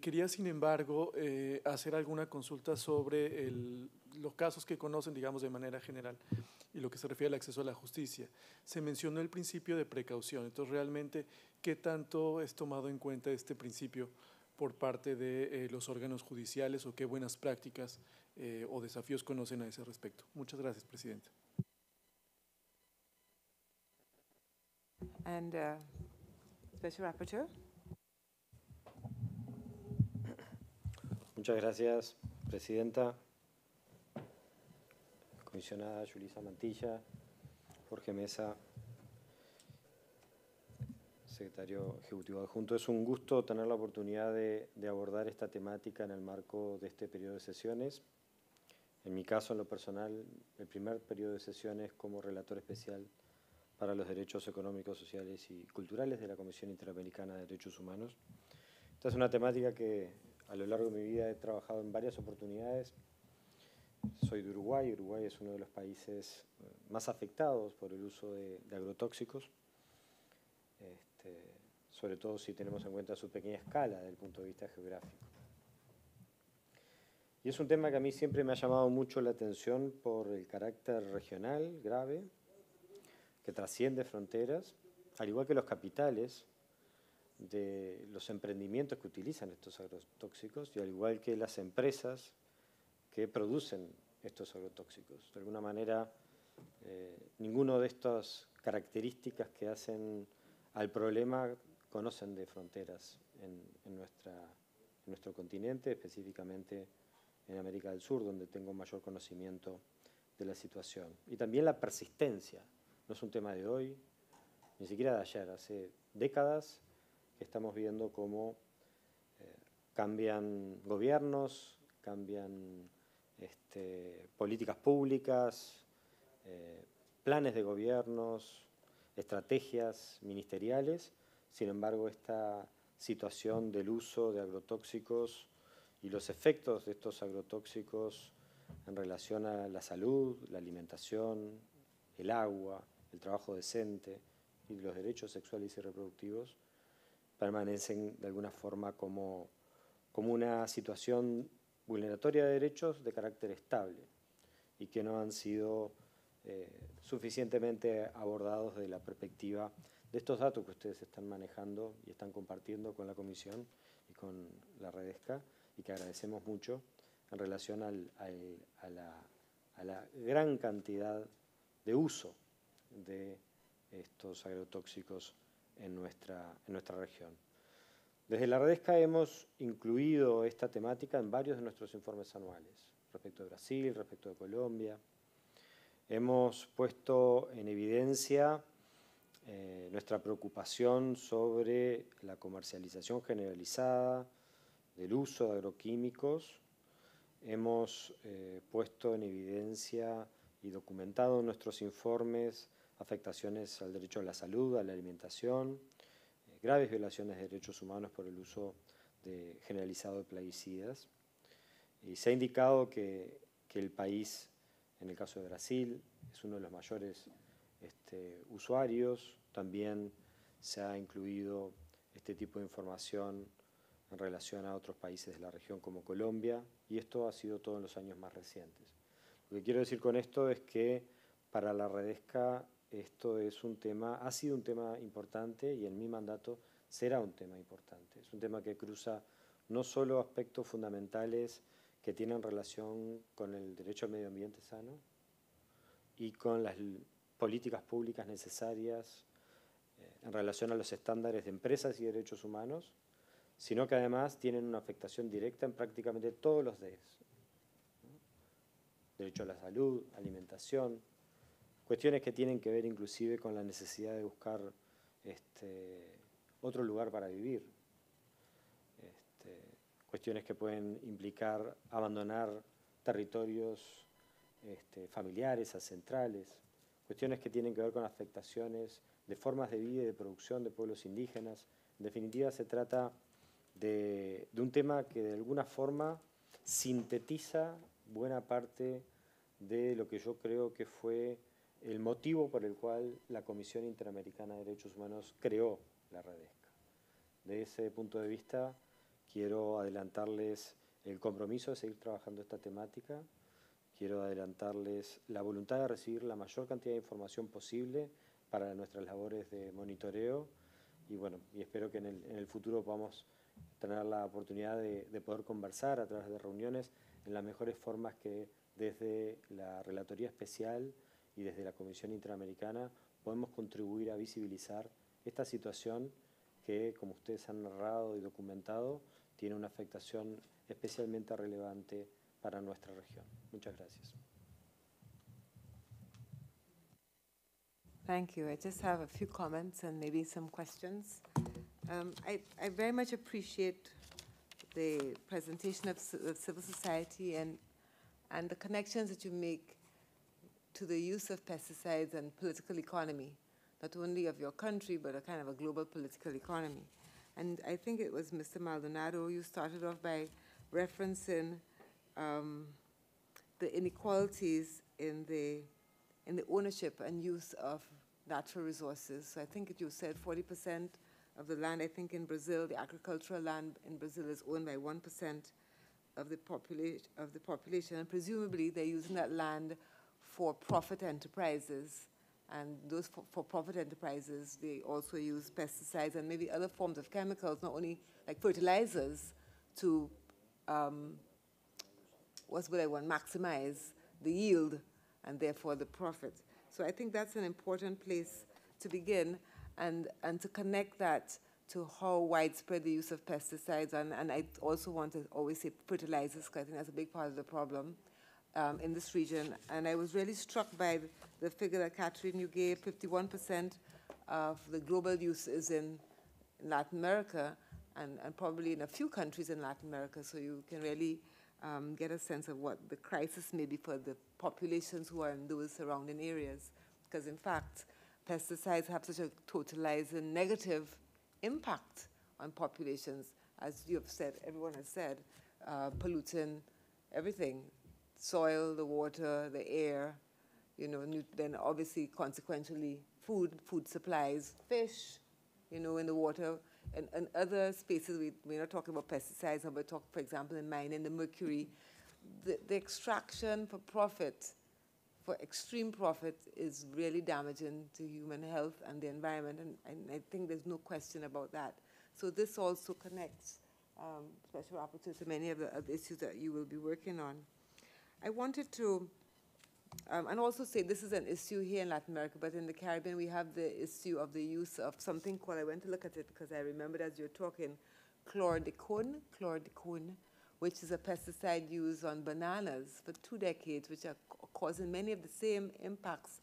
Quería, sin embargo, hacer alguna consulta sobre los casos que conocen, digamos, de manera general. y lo que se refiere al acceso a la justicia. Se mencionó el principio de precaución, entonces realmente, ¿qué tanto es tomado en cuenta este principio por parte de los órganos judiciales o qué buenas prácticas o desafíos conocen a ese respecto? Muchas gracias, Presidenta. And Special Rapporteur. Muchas gracias, Presidenta. Comisionada Yulisa Mantilla, Jorge Mesa, Secretario Ejecutivo Adjunto. Es un gusto tener la oportunidad de abordar esta temática en el marco de este periodo de sesiones. En mi caso, en lo personal, el primer periodo de sesiones como relator especial para los derechos económicos, sociales y culturales de la Comisión Interamericana de Derechos Humanos. Esta es una temática que a lo largo de mi vida he trabajado en varias oportunidades. Soy de Uruguay. Uruguay es uno de los países más afectados por el uso de agrotóxicos, sobre todo si tenemos en cuenta su pequeña escala desde el punto de vista geográfico. Y es un tema que a mí siempre me ha llamado mucho la atención por el carácter regional grave, que trasciende fronteras, al igual que los capitales de los emprendimientos que utilizan estos agrotóxicos y al igual que las empresas que producen estos agrotóxicos. De alguna manera, ninguno de estas características que hacen al problema conocen de fronteras en nuestro continente, específicamente en América del Sur, donde tengo mayor conocimiento de la situación. Y también la persistencia. No es un tema de hoy, ni siquiera de ayer. Hace décadas que estamos viendo cómo cambian gobiernos, cambian políticas públicas, planes de gobiernos, estrategias ministeriales. Sin embargo, esta situación del uso de agrotóxicos y los efectos de estos agrotóxicos en relación a la salud, la alimentación, el agua, el trabajo decente y los derechos sexuales y reproductivos permanecen de alguna forma como una situación vulneratoria de derechos de carácter estable y que no han sido suficientemente abordados desde la perspectiva de estos datos que ustedes están manejando y están compartiendo con la Comisión y con la Redesca, y que agradecemos mucho en relación a la gran cantidad de uso de estos agrotóxicos en nuestra región. Desde la Redesca hemos incluido esta temática en varios de nuestros informes anuales, respecto de Brasil, respecto de Colombia. Hemos puesto en evidencia nuestra preocupación sobre la comercialización generalizada del uso de agroquímicos. Hemos puesto en evidencia y documentado en nuestros informes afectaciones al derecho a la salud, a la alimentación, graves violaciones de derechos humanos por el uso generalizado de plaguicidas. Y se ha indicado que el país, en el caso de Brasil, es uno de los mayores usuarios. También se ha incluido este tipo de información en relación a otros países de la región como Colombia, y esto ha sido todo en los años más recientes. Lo que quiero decir con esto es que para la Redesca esto es ha sido un tema importante y en mi mandato será un tema importante. Es un tema que cruza no solo aspectos fundamentales que tienen relación con el derecho al medio ambiente sano y con las políticas públicas necesarias en relación a los estándares de empresas y derechos humanos, sino que además tienen una afectación directa en prácticamente todos los Ds. Derecho a la salud, alimentación, cuestiones que tienen que ver inclusive con la necesidad de buscar otro lugar para vivir, cuestiones que pueden implicar abandonar territorios familiares, ancestrales, cuestiones que tienen que ver con afectaciones de formas de vida y de producción de pueblos indígenas. En definitiva, se trata de un tema que de alguna forma sintetiza buena parte de lo que yo creo que fue el motivo por el cual la Comisión Interamericana de Derechos Humanos creó la Redesca. De ese punto de vista, quiero adelantarles el compromiso de seguir trabajando esta temática quiero adelantarles la voluntad de recibir la mayor cantidad de información posible para nuestras labores de monitoreo y bueno, y espero que en el futuro podamos tener la oportunidad de poder conversar a través de reuniones en las mejores formas que desde la Relatoría Especial y desde la Comisión Interamericana podemos contribuir a visibilizar esta situación que, como ustedes han narrado y documentado, tiene una afectación especialmente relevante para nuestra región. Muchas gracias. Thank you. I just have a few comments and maybe some questions. I very much appreciate the presentation of civil society and the connections that you make to the use of pesticides and political economy, not only of your country, but a kind of a global political economy. And I think it was Mr. Maldonado, you started off by referencing the inequalities in the ownership and use of natural resources. So I think you said 40% of the land, I think in Brazil, the agricultural land in Brazil is owned by 1% of the population, and presumably they're using that land for profit enterprises. And those for-profit enterprises, they also use pesticides and maybe other forms of chemicals, not only like fertilizers, to maximize the yield and therefore the profit. So I think that's an important place to begin and to connect that to how widespread the use of pesticides, and I also want to always say fertilizers, because I think that's a big part of the problem in this region. And I was really struck by the figure that Catherine, you gave. 51% of the global use is in Latin America, and probably in a few countries in Latin America, so you can really get a sense of what the crisis may be for the populations who are in those surrounding areas. Because in fact, pesticides have such a totalizing negative impact on populations, as you have said, everyone has said, polluting everything, soil, the water, the air, you know, then obviously consequentially food supplies, fish, you know, in the water, and other spaces. We're not talking about pesticides, but we're talking, for example, in mining, the mercury. The extraction for profit, for extreme profit, is really damaging to human health and the environment, and I think there's no question about that. So this also connects, special rapporteur, to many of the issues that you will be working on. I wanted to, and also say this is an issue here in Latin America, but in the Caribbean we have the issue of the use of something called, I went to look at it because I remembered as you're talking, chlordecone, which is a pesticide used on bananas for 2 decades, which are causing many of the same impacts,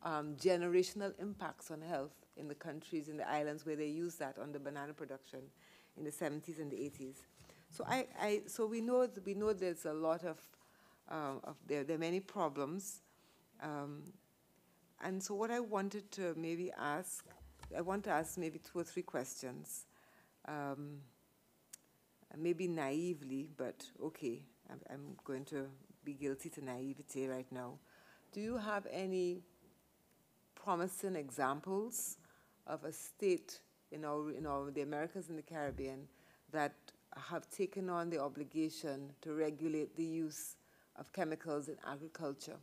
generational impacts on health in the countries, in the islands where they use that on the banana production in the 70s and the 80s. So so we know there's a lot of there are many problems, and so what I wanted to maybe ask, I want to ask maybe 2 or 3 questions, maybe naively, but okay, I'm going to be guilty to naivety right now. Do you have any promising examples of a state in the Americas and the Caribbean that have taken on the obligation to regulate the use of chemicals in agriculture?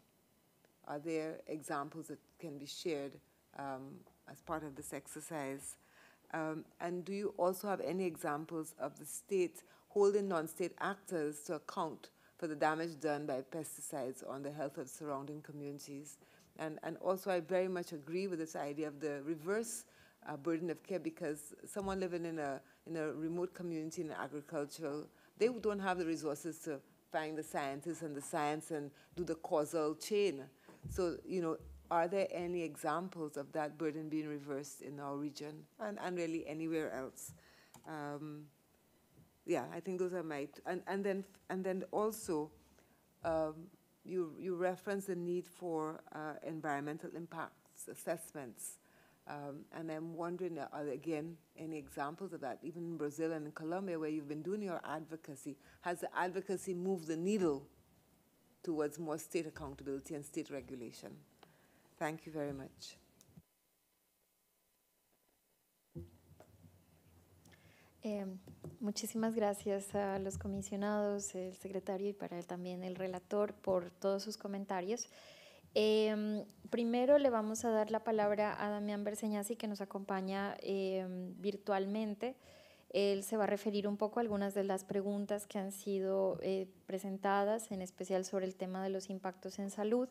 Are there examples that can be shared as part of this exercise? And do you also have any examples of the state holding non-state actors to account for the damage done by pesticides on the health of surrounding communities? And also I very much agree with this idea of the reverse burden of care, because someone living in a remote community in agricultural, they don't have the resources to find the scientists and the science and do the causal chain. So, you know, are there any examples of that burden being reversed in our region and really anywhere else? Yeah, I think those are my, and then also you reference the need for environmental impacts assessments. And I'm wondering, are there, again, any examples of that, even in Brazil and in Colombia, where you've been doing your advocacy? Has the advocacy moved the needle towards more state accountability and state regulation? Thank you very much. Muchísimas gracias a los comisionados, el secretario y para él también el relator por todos sus comentarios. Primero le vamos a dar la palabra a Damián Berseñasi, que nos acompaña virtualmente. Él se va a referir un poco a algunas de las preguntas que han sido presentadas, en especial sobre el tema de los impactos en salud.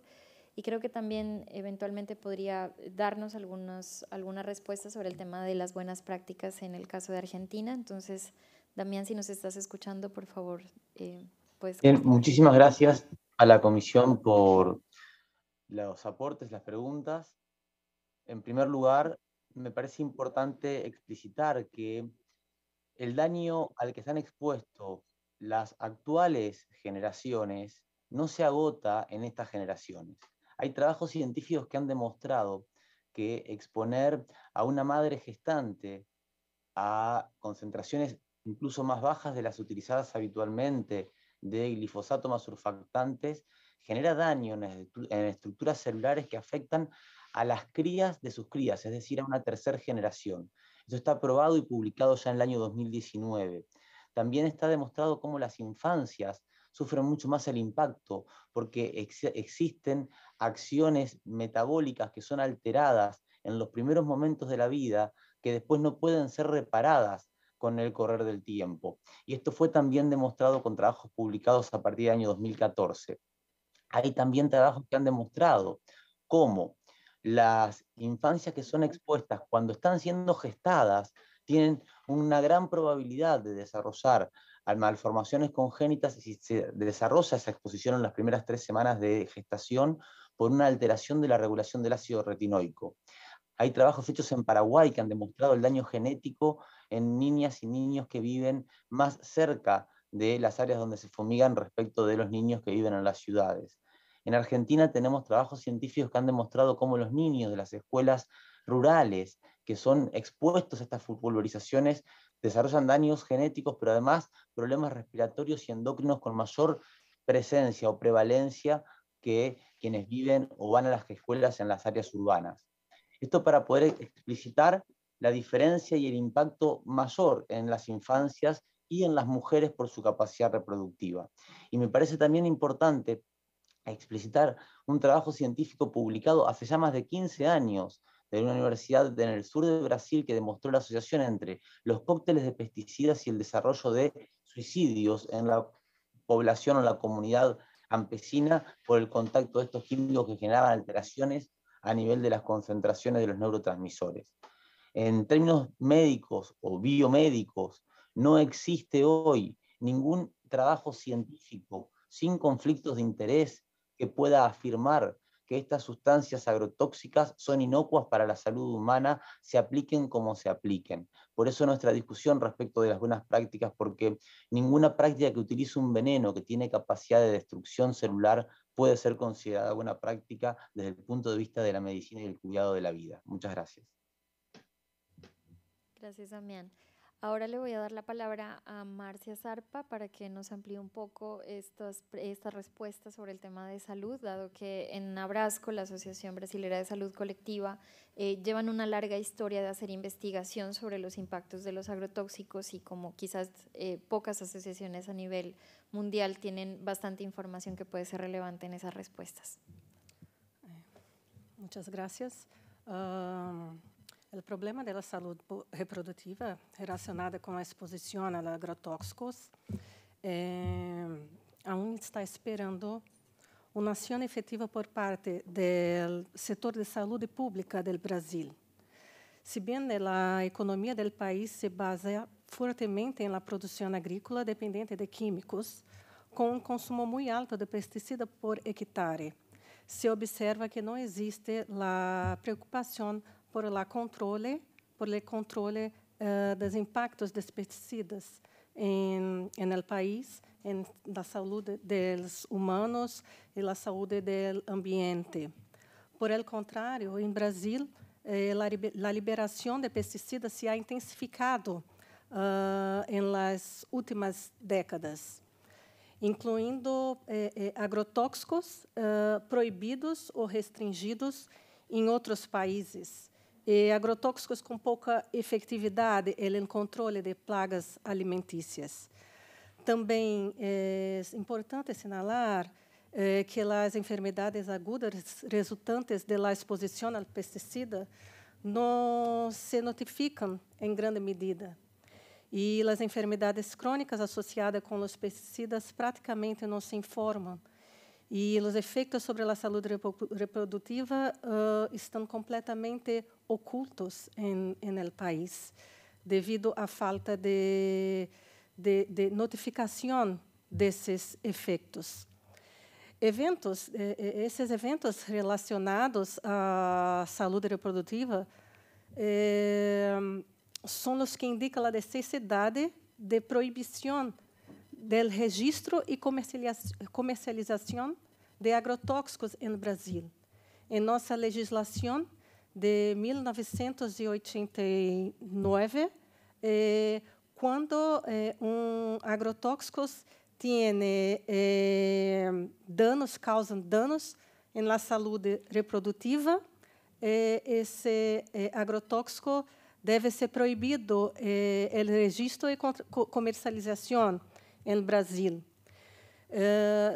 Y creo que también eventualmente podría darnos algunas respuestas sobre el tema de las buenas prácticas en el caso de Argentina. Entonces, Damián, si nos estás escuchando, por favor, puedes... Bien, muchísimas gracias a la comisión por los aportes, las preguntas. En primer lugar, me parece importante explicitar que el daño al que están expuestos las actuales generaciones no se agota en estas generaciones. Hay trabajos científicos que han demostrado que exponer a una madre gestante a concentraciones incluso más bajas de las utilizadas habitualmente de glifosato más surfactantes genera daño en estructuras celulares que afectan a las crías de sus crías, es decir, a una tercera generación. Eso está aprobado y publicado ya en el año 2019. También está demostrado cómo las infancias sufren mucho más el impacto porque existen acciones metabólicas que son alteradas en los primeros momentos de la vida que después no pueden ser reparadas con el correr del tiempo. Y esto fue también demostrado con trabajos publicados a partir del año 2014. Hay también trabajos que han demostrado cómo las infancias que son expuestas cuando están siendo gestadas tienen una gran probabilidad de desarrollar malformaciones congénitas si se desarrolla esa exposición en las primeras 3 semanas de gestación por una alteración de la regulación del ácido retinoico. Hay trabajos hechos en Paraguay que han demostrado el daño genético en niñas y niños que viven más cerca de las áreas donde se fumigan respecto de los niños que viven en las ciudades. En Argentina tenemos trabajos científicos que han demostrado cómo los niños de las escuelas rurales que son expuestos a estas pulverizaciones desarrollan daños genéticos, pero además problemas respiratorios y endocrinos con mayor presencia o prevalencia que quienes viven o van a las escuelas en las áreas urbanas. Esto para poder explicitar la diferencia y el impacto mayor en las infancias y en las mujeres por su capacidad reproductiva. Y me parece también importante explicitar un trabajo científico publicado hace ya más de 15 años de una universidad en el sur de Brasil que demostró la asociación entre los cócteles de pesticidas y el desarrollo de suicidios en la población o la comunidad campesina por el contacto de estos químicos que generaban alteraciones a nivel de las concentraciones de los neurotransmisores. En términos médicos o biomédicos, no existe hoy ningún trabajo científico sin conflictos de interés que pueda afirmar que estas sustancias agrotóxicas son inocuas para la salud humana, se apliquen como se apliquen. Por eso nuestra discusión respecto de las buenas prácticas, porque ninguna práctica que utilice un veneno que tiene capacidad de destrucción celular puede ser considerada buena práctica desde el punto de vista de la medicina y el cuidado de la vida. Muchas gracias. Gracias, Damián. Ahora le voy a dar la palabra a Marcia Zarpa para que nos amplíe un poco estas respuestas sobre el tema de salud, dado que en Abrasco, la Asociación Brasilera de Salud Colectiva, llevan una larga historia de hacer investigación sobre los impactos de los agrotóxicos y como quizás pocas asociaciones a nivel mundial tienen bastante información que puede ser relevante en esas respuestas. Muchas gracias. O problema da saúde reprodutiva relacionada com a exposição a agrotóxicos ainda está esperando uma ação efetiva por parte do setor de saúde pública do Brasil. Se bem a economia do país se basa fortemente na produção agrícola dependente de químicos, com consumo muito alto de pesticida por hectare, se observa que não existe a preocupação por el controle dos impactos dos pesticidas en el país, en la salud de los humanos y la salud del ambiente. Por el contrario, en Brasil, la liberación de pesticidas se ha intensificado en las últimas décadas, incluindo agrotóxicos proibidos ou restringidos em outros países. e agrotóxicos com pouca efetividade no controle de plagas alimentícias. Também é importante assinalar que as enfermidades agudas resultantes da exposição ao pesticida não se notificam em grande medida. E as enfermidades crônicas associadas com os pesticidas praticamente não se informam. E os efeitos sobre a saúde reprodutiva estão completamente ocultos no país, devido à falta de notificação desses efeitos. Esses eventos relacionados à saúde reprodutiva são os que indicam a necessidade de proibição do registro e comercialização de agrotóxicos no Brasil. Em nossa legislação de 1989, quando agrotóxicos causam danos na saúde reprodutiva, esse agrotóxico deve ser proibido o registro e comercialização no Brasil.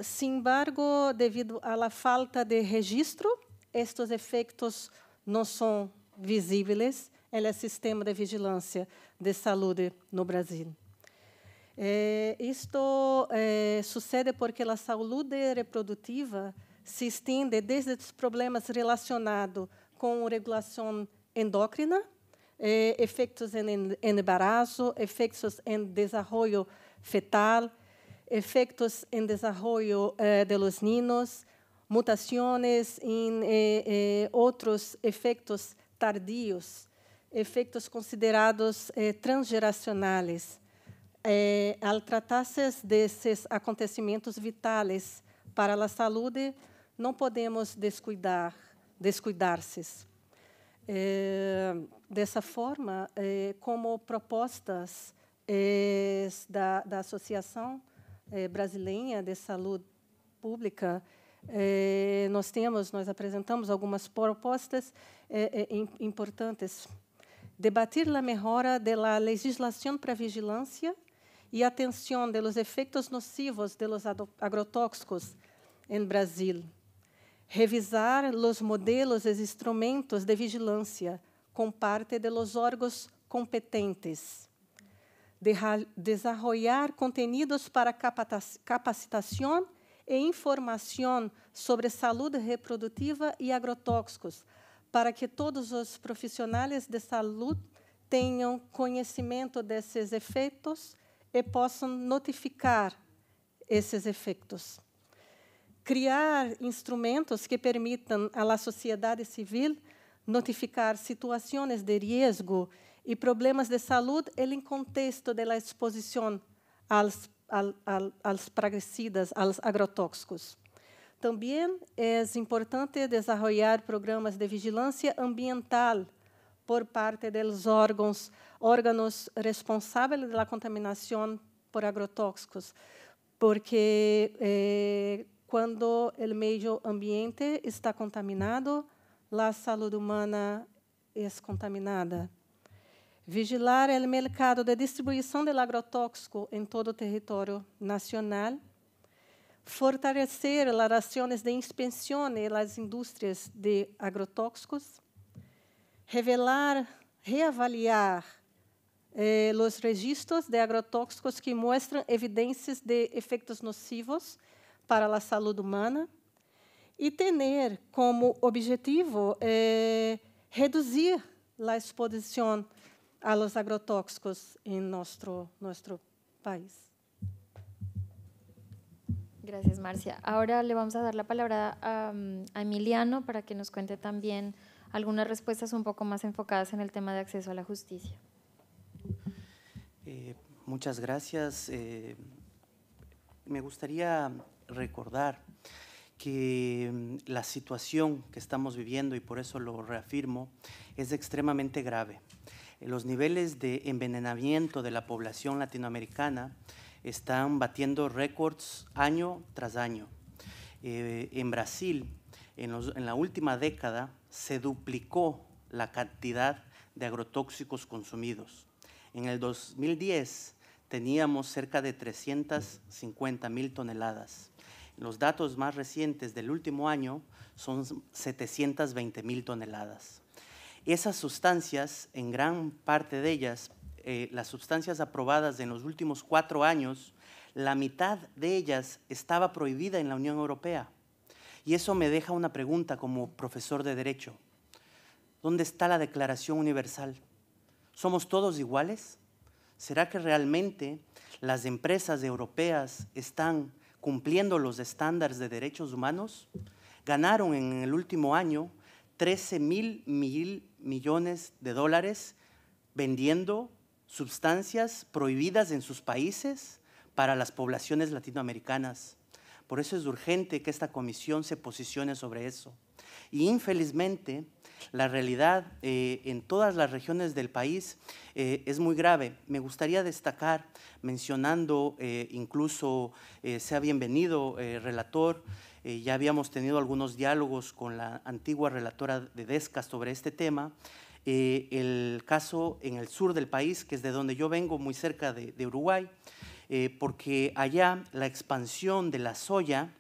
Sin embargo, devido à falta de registro, estes efeitos não são visíveis no sistema de vigilância de saúde no Brasil. Isto sucede porque a saúde reprodutiva se estende desde os problemas relacionados com regulação endócrina, efeitos em embarazo, efeitos em desenvolvimento fetal, efeitos em desenvolvimento de los niños, mutações em outros efeitos tardios, efeitos considerados transgeracionais. Ao tratar-se desses acontecimentos vitais para a saúde, não podemos descuidar-se. Dessa forma, como propostas da Associação Brasileira de Saúde Pública, nós apresentamos algumas propostas importantes. Debater a melhora da legislação para vigilância e atenção dos efeitos nocivos dos agrotóxicos em Brasil. Revisar os modelos e instrumentos de vigilância com parte dos órgãos competentes. Desenvolver conteúdos para capacitação e informação sobre saúde reprodutiva e agrotóxicos, para que todos os profissionais de saúde tenham conhecimento desses efeitos e possam notificar esses efeitos. Criar instrumentos que permitam à sociedade civil notificar situações de risco e problemas de saúde em contexto da exposição aos praguicidas, aos agrotóxicos. Também é importante desenvolver programas de vigilância ambiental por parte dos órgãos responsáveis pela contaminação por agrotóxicos, porque quando o meio ambiente está contaminado, a saúde humana é contaminada. Vigilar o mercado de distribuição do agrotóxico em todo o território nacional. Fortalecer as ações de inspeção nas indústrias de agrotóxicos. Reavaliar os registros de agrotóxicos que mostram evidências de efeitos nocivos para a saúde humana. E ter como objetivo reduzir a exposição a los agrotóxicos en nuestro país. Gracias, Marcia. Ahora le vamos a dar la palabra a Emiliano para que nos cuente también algunas respuestas un poco más enfocadas en el tema de acceso a la justicia. Muchas gracias. Me gustaría recordar que la situación que estamos viviendo, y por eso lo reafirmo, es extremadamente grave. Los niveles de envenenamiento de la población latinoamericana están batiendo récords año tras año. En Brasil, en la última década, se duplicó la cantidad de agrotóxicos consumidos. En el 2010 teníamos cerca de 350.000 toneladas. Los datos más recientes del último año son 720.000 toneladas. Esas sustancias, en gran parte de ellas, las sustancias aprobadas en los últimos 4 años, la mitad de ellas estaba prohibida en la Unión Europea. Y eso me deja una pregunta como profesor de Derecho. ¿Dónde está la Declaración Universal? ¿Somos todos iguales? ¿Será que realmente las empresas europeas están cumpliendo los estándares de derechos humanos? Ganaron en el último año 13.000 millones de dólares vendiendo sustancias prohibidas en sus países para las poblaciones latinoamericanas. Por eso es urgente que esta comisión se posicione sobre eso. Y infelizmente, la realidad en todas las regiones del país es muy grave. Me gustaría destacar, mencionando, incluso sea bienvenido, relator, ya habíamos tenido algunos diálogos con la antigua relatora de DESCA sobre este tema, el caso en el sur del país, que es de donde yo vengo, muy cerca de Uruguay, porque allá la expansión de la soya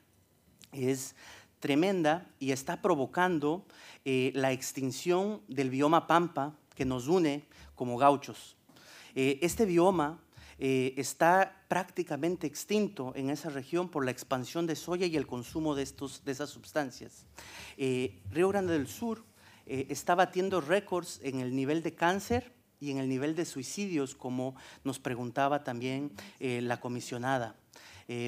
es tremenda y está provocando la extinción del bioma pampa que nos une como gauchos. Este bioma está prácticamente extinto en esa región por la expansión de soya y el consumo de esas sustancias. Río Grande del Sur está batiendo récords en el nivel de cáncer y en el nivel de suicidios, como nos preguntaba también la comisionada.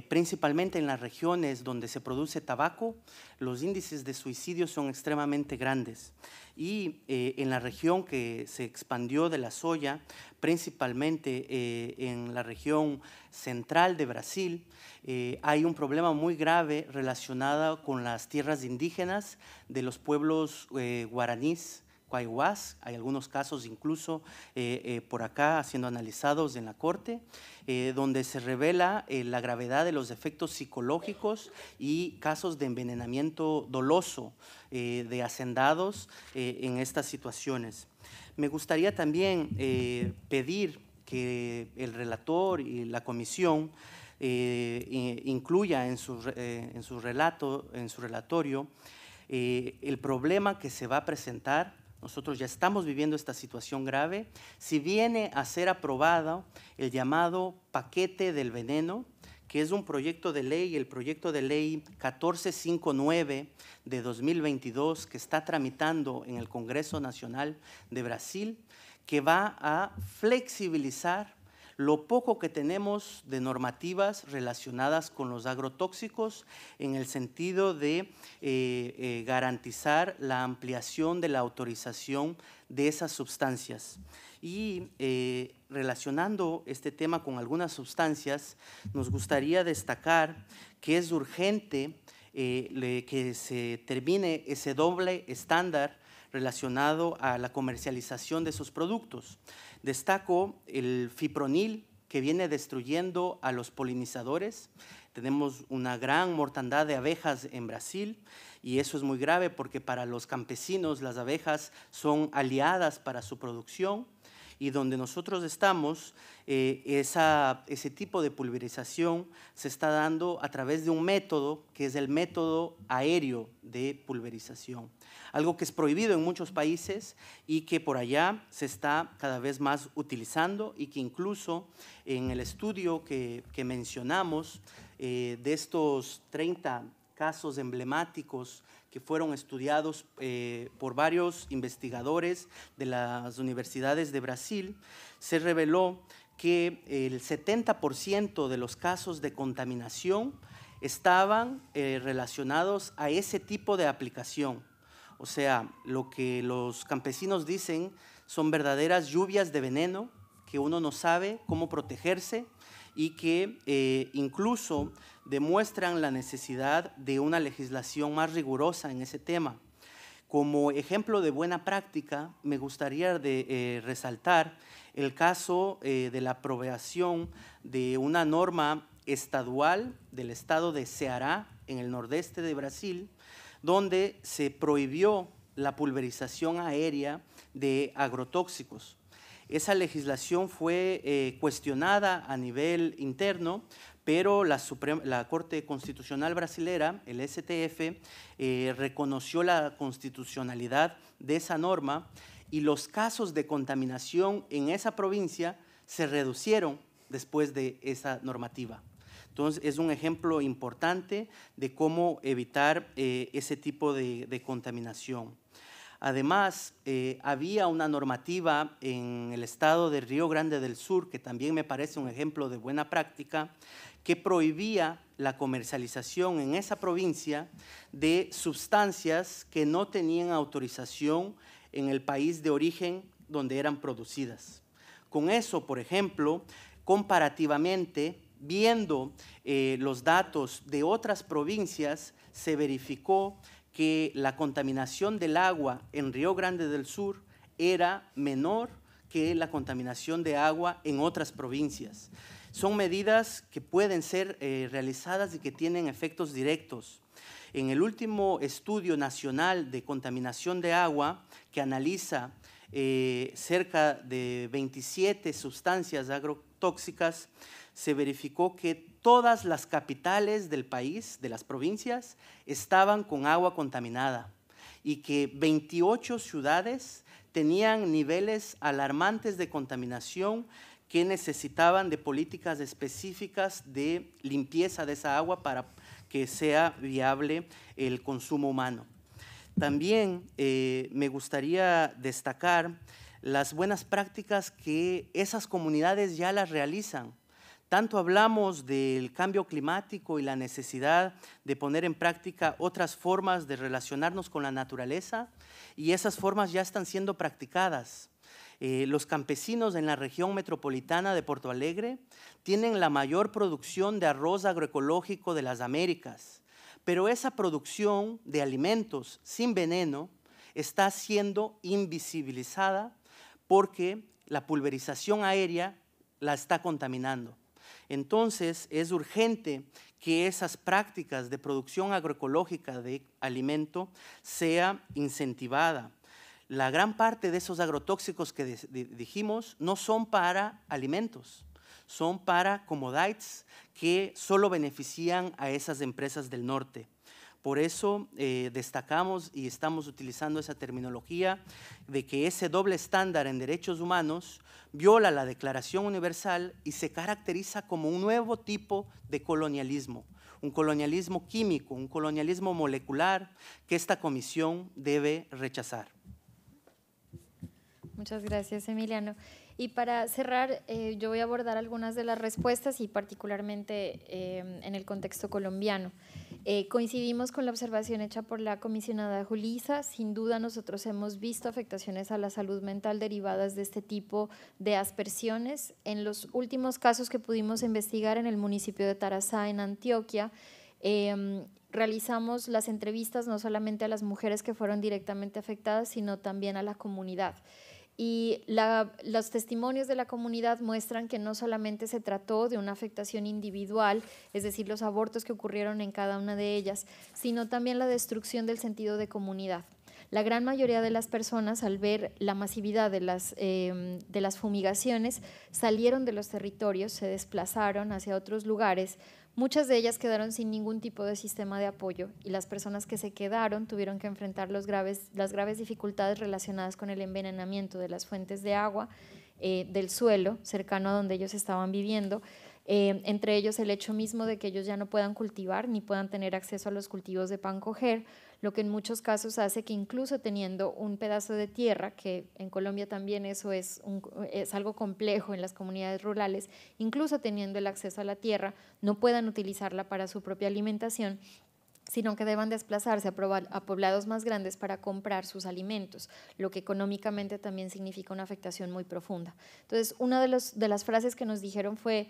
Principalmente en las regiones donde se produce tabaco, los índices de suicidio son extremadamente grandes. Y en la región que se expandió de la soya, principalmente en la región central de Brasil, hay un problema muy grave relacionado con las tierras indígenas de los pueblos guaraníes, Quaiuás, hay algunos casos incluso por acá siendo analizados en la Corte, donde se revela la gravedad de los efectos psicológicos y casos de envenenamiento doloso de hacendados en estas situaciones. Me gustaría también pedir que el relator y la comisión incluya en su relatorio el problema que se va a presentar. Nosotros ya estamos viviendo esta situación grave. Si viene a ser aprobado el llamado paquete del veneno, que es un proyecto de ley, el proyecto de ley 1459 de 2022, que está tramitando en el Congreso Nacional de Brasil, que va a flexibilizar lo poco que tenemos de normativas relacionadas con los agrotóxicos en el sentido de garantizar la ampliación de la autorización de esas sustancias. Y relacionando este tema con algunas sustancias, nos gustaría destacar que es urgente que se termine ese doble estándar relacionado a la comercialización de esos productos. Destaco el fipronil, que viene destruyendo a los polinizadores. Tenemos una gran mortandad de abejas en Brasil y eso es muy grave porque para los campesinos las abejas son aliadas para su producción, y donde nosotros estamos, ese tipo de pulverización se está dando a través de un método que es el método aéreo de pulverización, algo que es prohibido en muchos países y que por allá se está cada vez más utilizando, y que incluso en el estudio que mencionamos de estos 30 casos emblemáticos que fueron estudiados por varios investigadores de las universidades de Brasil, se reveló que el 70% de los casos de contaminación estaban relacionados a ese tipo de aplicación. O sea, lo que los campesinos dicen son verdaderas lluvias de veneno que uno no sabe cómo protegerse y que incluso demuestran la necesidad de una legislación más rigurosa en ese tema. Como ejemplo de buena práctica, me gustaría resaltar el caso de la aprobación de una norma estadual del estado de Ceará, en el nordeste de Brasil, donde se prohibió la pulverización aérea de agrotóxicos. Esa legislación fue cuestionada a nivel interno, pero la Corte Constitucional Brasilera, el STF, reconoció la constitucionalidad de esa norma y los casos de contaminación en esa provincia se reducieron después de esa normativa. Entonces, es un ejemplo importante de cómo evitar ese tipo de contaminación. Además, había una normativa en el estado de Río Grande del Sur, que también me parece un ejemplo de buena práctica, que prohibía la comercialización en esa provincia de sustancias que no tenían autorización en el país de origen donde eran producidas. Con eso, por ejemplo, comparativamente, viendo los datos de otras provincias, se verificó que la contaminación del agua en Río Grande del Sur era menor que la contaminación de agua en otras provincias. Son medidas que pueden ser realizadas y que tienen efectos directos. En el último estudio nacional de contaminación de agua, que analiza cerca de 27 sustancias agrotóxicas, se verificó que todas las capitales del país, de las provincias, estaban con agua contaminada y que 28 ciudades tenían niveles alarmantes de contaminación que necesitaban de políticas específicas de limpieza de esa agua para que sea viable el consumo humano. También me gustaría destacar las buenas prácticas que esas comunidades ya las realizan. Tanto hablamos del cambio climático y la necesidad de poner en práctica otras formas de relacionarnos con la naturaleza, y esas formas ya están siendo practicadas. Los campesinos en la región metropolitana de Porto Alegre tienen la mayor producción de arroz agroecológico de las Américas, pero esa producción de alimentos sin veneno está siendo invisibilizada porque la pulverización aérea la está contaminando. Entonces, es urgente que esas prácticas de producción agroecológica de alimento sea incentivada. La gran parte de esos agrotóxicos que dijimos no son para alimentos, son para commodities que solo benefician a esas empresas del norte. Por eso destacamos y estamos utilizando esa terminología de que ese doble estándar en derechos humanos viola la Declaración Universal y se caracteriza como un nuevo tipo de colonialismo, un colonialismo químico, un colonialismo molecular que esta comisión debe rechazar. Muchas gracias, Emiliano. Y para cerrar, yo voy a abordar algunas de las respuestas y particularmente en el contexto colombiano. Coincidimos con la observación hecha por la comisionada Julissa. Sin duda nosotros hemos visto afectaciones a la salud mental derivadas de este tipo de aspersiones. En los últimos casos que pudimos investigar en el municipio de Tarazá, en Antioquia, realizamos las entrevistas no solamente a las mujeres que fueron directamente afectadas, sino también a la comunidad. Y los testimonios de la comunidad muestran que no solamente se trató de una afectación individual, es decir, los abortos que ocurrieron en cada una de ellas, sino también la destrucción del sentido de comunidad. La gran mayoría de las personas, al ver la masividad de las fumigaciones, salieron de los territorios, se desplazaron hacia otros lugares. Muchas de ellas quedaron sin ningún tipo de sistema de apoyo y las personas que se quedaron tuvieron que enfrentar las graves dificultades relacionadas con el envenenamiento de las fuentes de agua, del suelo cercano a donde ellos estaban viviendo, entre ellos el hecho mismo de que ellos ya no puedan cultivar ni puedan tener acceso a los cultivos de pan coger, lo que en muchos casos hace que incluso teniendo un pedazo de tierra, que en Colombia también eso es algo complejo en las comunidades rurales, incluso teniendo el acceso a la tierra, no puedan utilizarla para su propia alimentación, sino que deban desplazarse a poblados más grandes para comprar sus alimentos, lo que económicamente también significa una afectación muy profunda. Entonces, una de las frases que nos dijeron fue: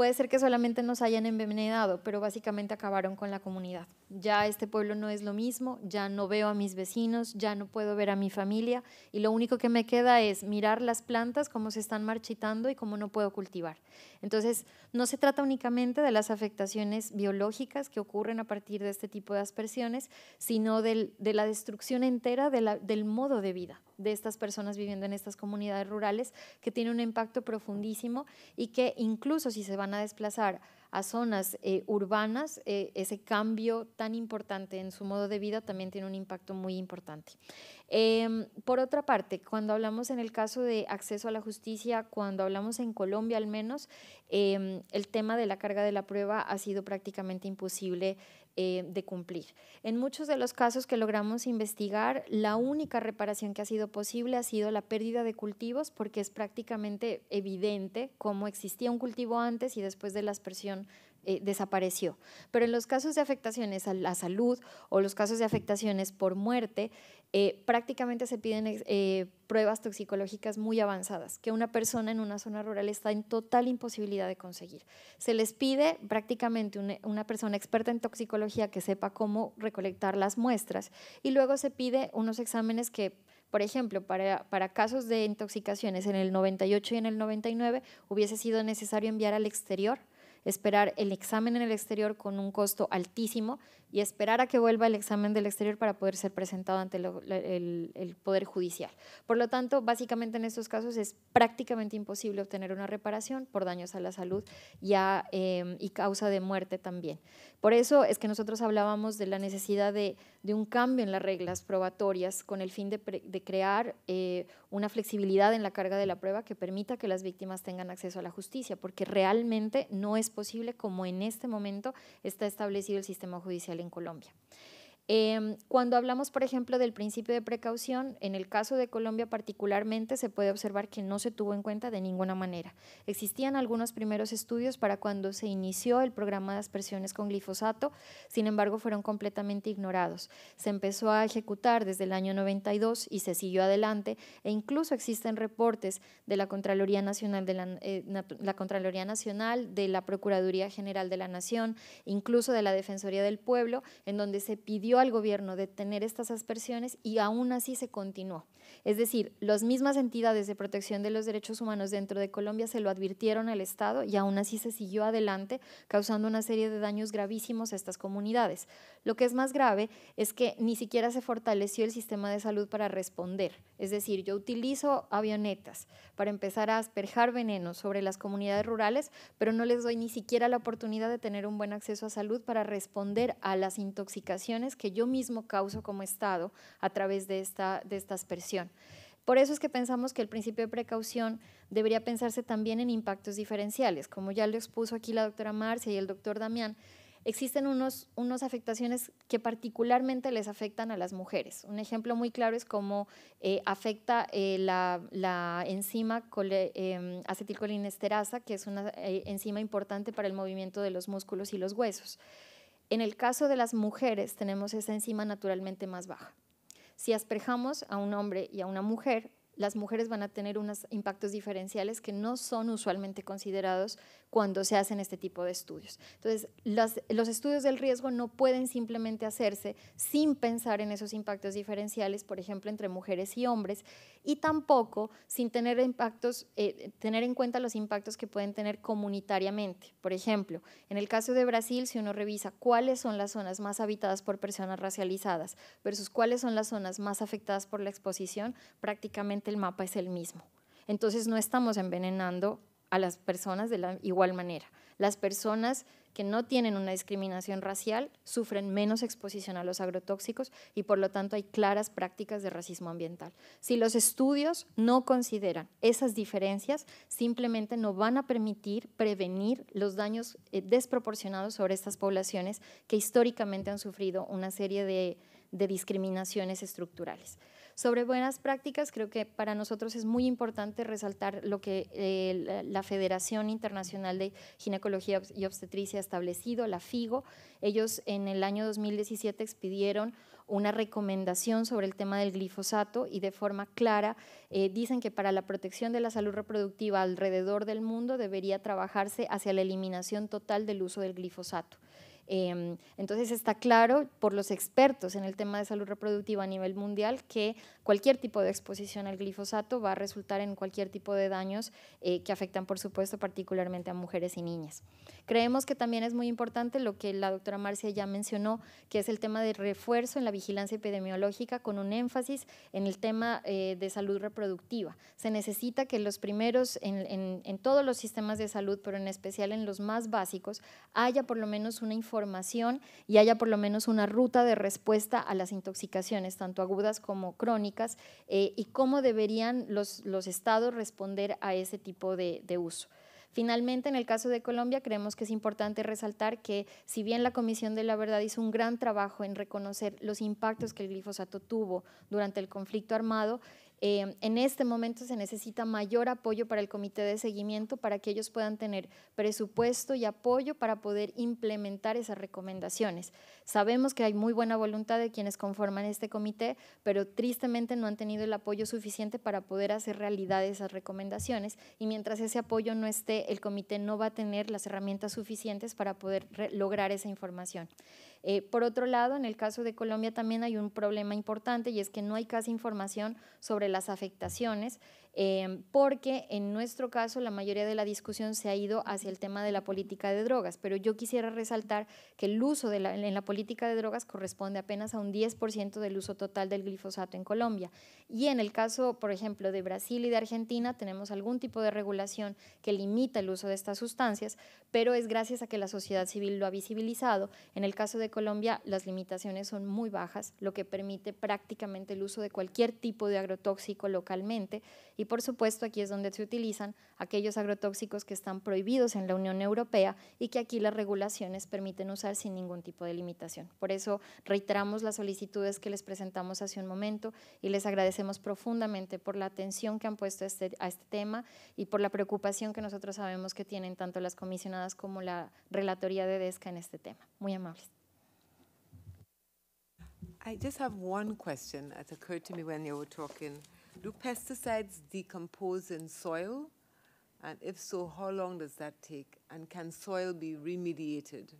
puede ser que solamente nos hayan envenenado, pero básicamente acabaron con la comunidad. Ya este pueblo no es lo mismo, ya no veo a mis vecinos, ya no puedo ver a mi familia y lo único que me queda es mirar las plantas, cómo se están marchitando y cómo no puedo cultivar. Entonces, no se trata únicamente de las afectaciones biológicas que ocurren a partir de este tipo de aspersiones, sino de la destrucción entera del modo de vida de estas personas viviendo en estas comunidades rurales, que tiene un impacto profundísimo y que incluso si se van a desplazar a zonas urbanas, ese cambio tan importante en su modo de vida también tiene un impacto muy importante. Por otra parte, cuando hablamos en el caso de acceso a la justicia, cuando hablamos en Colombia al menos, el tema de la carga de la prueba ha sido prácticamente imposible de cumplir. En muchos de los casos que logramos investigar, la única reparación que ha sido posible ha sido la pérdida de cultivos, porque es prácticamente evidente cómo existía un cultivo antes y después de la aspersión desapareció. Pero en los casos de afectaciones a la salud o los casos de afectaciones por muerte, prácticamente se piden pruebas toxicológicas muy avanzadas, que una persona en una zona rural está en total imposibilidad de conseguir. Se les pide prácticamente una persona experta en toxicología que sepa cómo recolectar las muestras y luego se pide unos exámenes que, por ejemplo, para casos de intoxicaciones en el 98 y en el 99 hubiese sido necesario enviar al exterior, esperar el examen en el exterior con un costo altísimo y esperar a que vuelva el examen del exterior para poder ser presentado ante el Poder Judicial. Por lo tanto, básicamente en estos casos es prácticamente imposible obtener una reparación por daños a la salud y causa de muerte también. Por eso es que nosotros hablábamos de la necesidad de un cambio en las reglas probatorias con el fin de crear una flexibilidad en la carga de la prueba que permita que las víctimas tengan acceso a la justicia, porque realmente no es posible como en este momento está establecido el sistema judicial en Colombia. Cuando hablamos, por ejemplo, del principio de precaución, en el caso de Colombia particularmente se puede observar que no se tuvo en cuenta de ninguna manera. Existían algunos primeros estudios para cuando se inició el programa de aspersiones con glifosato, sin embargo fueron completamente ignorados. Se empezó a ejecutar desde el año 92 y se siguió adelante e incluso existen reportes de la Contraloría Nacional, de la Procuraduría General de la Nación, incluso de la Defensoría del Pueblo, en donde se pidió al gobierno detener estas aspersiones y aún así se continuó. Es decir, las mismas entidades de protección de los derechos humanos dentro de Colombia se lo advirtieron al Estado y aún así se siguió adelante, causando una serie de daños gravísimos a estas comunidades. Lo que es más grave es que ni siquiera se fortaleció el sistema de salud para responder. Es decir, yo utilizo avionetas para empezar a asperjar veneno sobre las comunidades rurales, pero no les doy ni siquiera la oportunidad de tener un buen acceso a salud para responder a las intoxicaciones que yo mismo causo como Estado a través de esta aspersión. Por eso es que pensamos que el principio de precaución debería pensarse también en impactos diferenciales. Como ya lo expuso aquí la doctora Marcia y el doctor Damián, existen unas afectaciones que particularmente les afectan a las mujeres. Un ejemplo muy claro es cómo afecta la enzima acetilcolinesterasa, que es una enzima importante para el movimiento de los músculos y los huesos. En el caso de las mujeres tenemos esa enzima naturalmente más baja. Si asperjamos a un hombre y a una mujer, las mujeres van a tener unos impactos diferenciales que no son usualmente considerados cuando se hacen este tipo de estudios. Entonces, los estudios del riesgo no pueden simplemente hacerse sin pensar en esos impactos diferenciales, por ejemplo, entre mujeres y hombres, y tampoco sin tener en cuenta los impactos que pueden tener comunitariamente. Por ejemplo, en el caso de Brasil, si uno revisa cuáles son las zonas más habitadas por personas racializadas versus cuáles son las zonas más afectadas por la exposición, prácticamente el mapa es el mismo. Entonces no estamos envenenando a las personas de la igual manera. Las personas que no tienen una discriminación racial sufren menos exposición a los agrotóxicos y por lo tanto hay claras prácticas de racismo ambiental. Si los estudios no consideran esas diferencias, simplemente no van a permitir prevenir los daños desproporcionados sobre estas poblaciones que históricamente han sufrido una serie de discriminaciones estructurales. Sobre buenas prácticas, creo que para nosotros es muy importante resaltar lo que la Federación Internacional de Ginecología y Obstetricia ha establecido, la FIGO. Ellos en el año 2017 expidieron una recomendación sobre el tema del glifosato y de forma clara dicen que para la protección de la salud reproductiva alrededor del mundo debería trabajarse hacia la eliminación total del uso del glifosato. Entonces está claro por los expertos en el tema de salud reproductiva a nivel mundial que cualquier tipo de exposición al glifosato va a resultar en cualquier tipo de daños que afectan, por supuesto, particularmente a mujeres y niñas. Creemos que también es muy importante lo que la doctora Marcia ya mencionó, que es el tema de refuerzo en la vigilancia epidemiológica con un énfasis en el tema de salud reproductiva. Se necesita que los primeros, en todos los sistemas de salud, pero en especial en los más básicos, haya por lo menos una información y haya por lo menos una ruta de respuesta a las intoxicaciones, tanto agudas como crónicas, y cómo deberían los estados responder a ese tipo de uso. Finalmente, en el caso de Colombia, creemos que es importante resaltar que si bien la Comisión de la Verdad hizo un gran trabajo en reconocer los impactos que el glifosato tuvo durante el conflicto armado, en este momento se necesita mayor apoyo para el comité de seguimiento para que ellos puedan tener presupuesto y apoyo para poder implementar esas recomendaciones. Sabemos que hay muy buena voluntad de quienes conforman este comité, pero tristemente no han tenido el apoyo suficiente para poder hacer realidad esas recomendaciones, y mientras ese apoyo no esté, el comité no va a tener las herramientas suficientes para poder lograr esa información. Por otro lado, en el caso de Colombia también hay un problema importante, y es que no hay casi información sobre las afectaciones, porque en nuestro caso la mayoría de la discusión se ha ido hacia el tema de la política de drogas, pero yo quisiera resaltar que el uso en la política de drogas corresponde apenas a un 10% del uso total del glifosato en Colombia, y en el caso, por ejemplo, de Brasil y de Argentina tenemos algún tipo de regulación que limita el uso de estas sustancias, pero es gracias a que la sociedad civil lo ha visibilizado. En el caso de Colombia las limitaciones son muy bajas, lo que permite prácticamente el uso de cualquier tipo de agrotóxico localmente, y por supuesto aquí es donde se utilizan aquellos agrotóxicos que están prohibidos en la Unión Europea y que aquí las regulaciones permiten usar sin ningún tipo de limitación. Por eso reiteramos las solicitudes que les presentamos hace un momento y les agradecemos profundamente por la atención que han puesto a este tema y por la preocupación que nosotros sabemos que tienen tanto las comisionadas como la relatoría de DESCA en este tema. Muy amables. I just have one question that occurred to me when you were talking. Do pesticides decompose in soil? And if so, how long does that take? And can soil be remediated?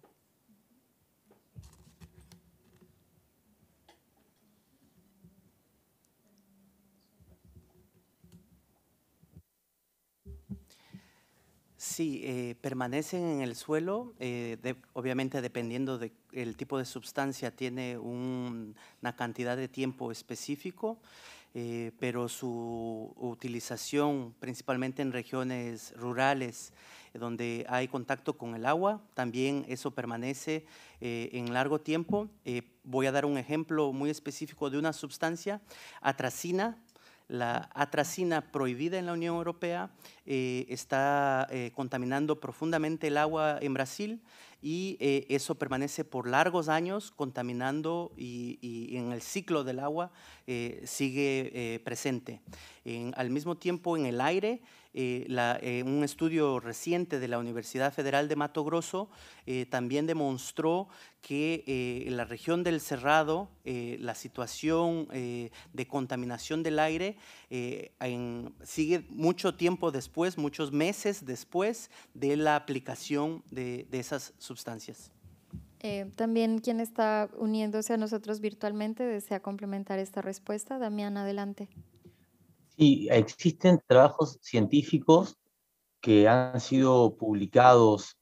Sí, permanecen en el suelo, obviamente dependiendo del tipo de sustancia, tiene una cantidad de tiempo específico, pero su utilización principalmente en regiones rurales donde hay contacto con el agua, también eso permanece en largo tiempo. Voy a dar un ejemplo muy específico de una sustancia, atracina. La atracina prohibida en la Unión Europea está contaminando profundamente el agua en Brasil, y eso permanece por largos años contaminando, y en el ciclo del agua sigue presente. Al mismo tiempo, en el aire, un estudio reciente de la Universidad Federal de Mato Grosso también demostró que en la región del Cerrado la situación de contaminación del aire sigue mucho tiempo después, muchos meses después de la aplicación de esas sustancias. También quien está uniéndose a nosotros virtualmente desea complementar esta respuesta. Damián, adelante. Sí, existen trabajos científicos que han sido publicados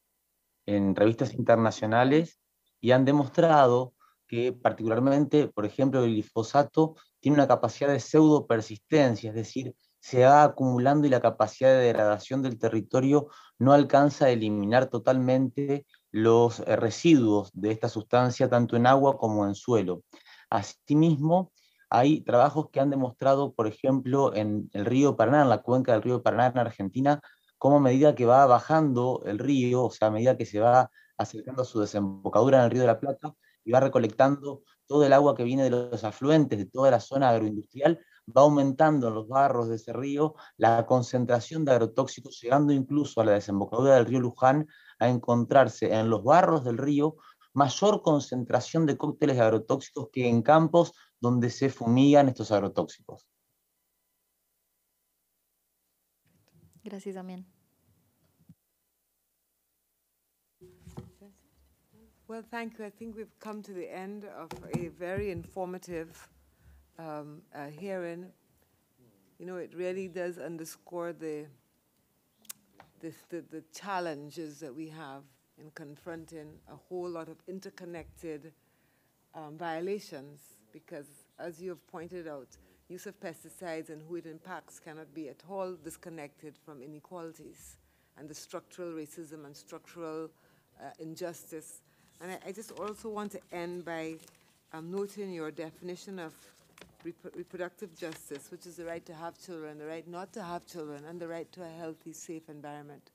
en revistas internacionales y han demostrado que particularmente, por ejemplo, el glifosato tiene una capacidad de pseudopersistencia, es decir, se va acumulando y la capacidad de degradación del territorio no alcanza a eliminar totalmente los residuos de esta sustancia, tanto en agua como en suelo. Asimismo, hay trabajos que han demostrado, por ejemplo, en el río Paraná, en la cuenca del río Paraná en Argentina, cómo a medida que va bajando el río, o sea, a medida que se va acercando a su desembocadura en el río de la Plata, y va recolectando todo el agua que viene de los afluentes de toda la zona agroindustrial, va aumentando en los barros de ese río la concentración de agrotóxicos, llegando incluso a la desembocadura del río Luján a encontrarse en los barros del río mayor concentración de cócteles agrotóxicos que en campos donde se fumigan estos agrotóxicos. Gracias, Damián. Well, thank you. I think we've come to the end of a very informative hearing. You know, it really does underscore the challenges that we have in confronting a whole lot of interconnected violations, because as you have pointed out, use of pesticides and who it impacts cannot be at all disconnected from inequalities and the structural racism and structural injustice. And I just also want to end by noting your definition of reproductive justice, which is the right to have children, the right not to have children, and the right to a healthy, safe environment,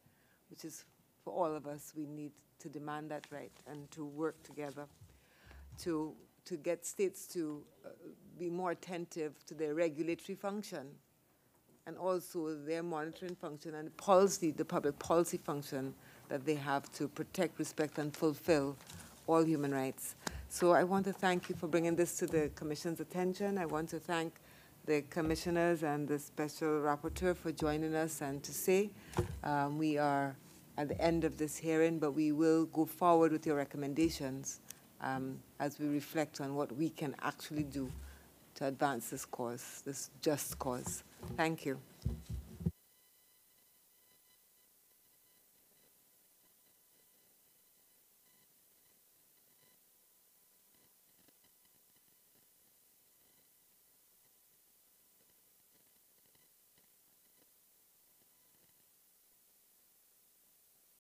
which is for all of us. We need to demand that right and to work together to get states to be more attentive to their regulatory function and also their monitoring function and policy, the public policy function that they have to protect, respect, and fulfill all human rights. So I want to thank you for bringing this to the Commission's attention. I want to thank the commissioners and the special rapporteur for joining us and to say we are at the end of this hearing, but we will go forward with your recommendations as we reflect on what we can actually do to advance this cause, this just cause. Thank you.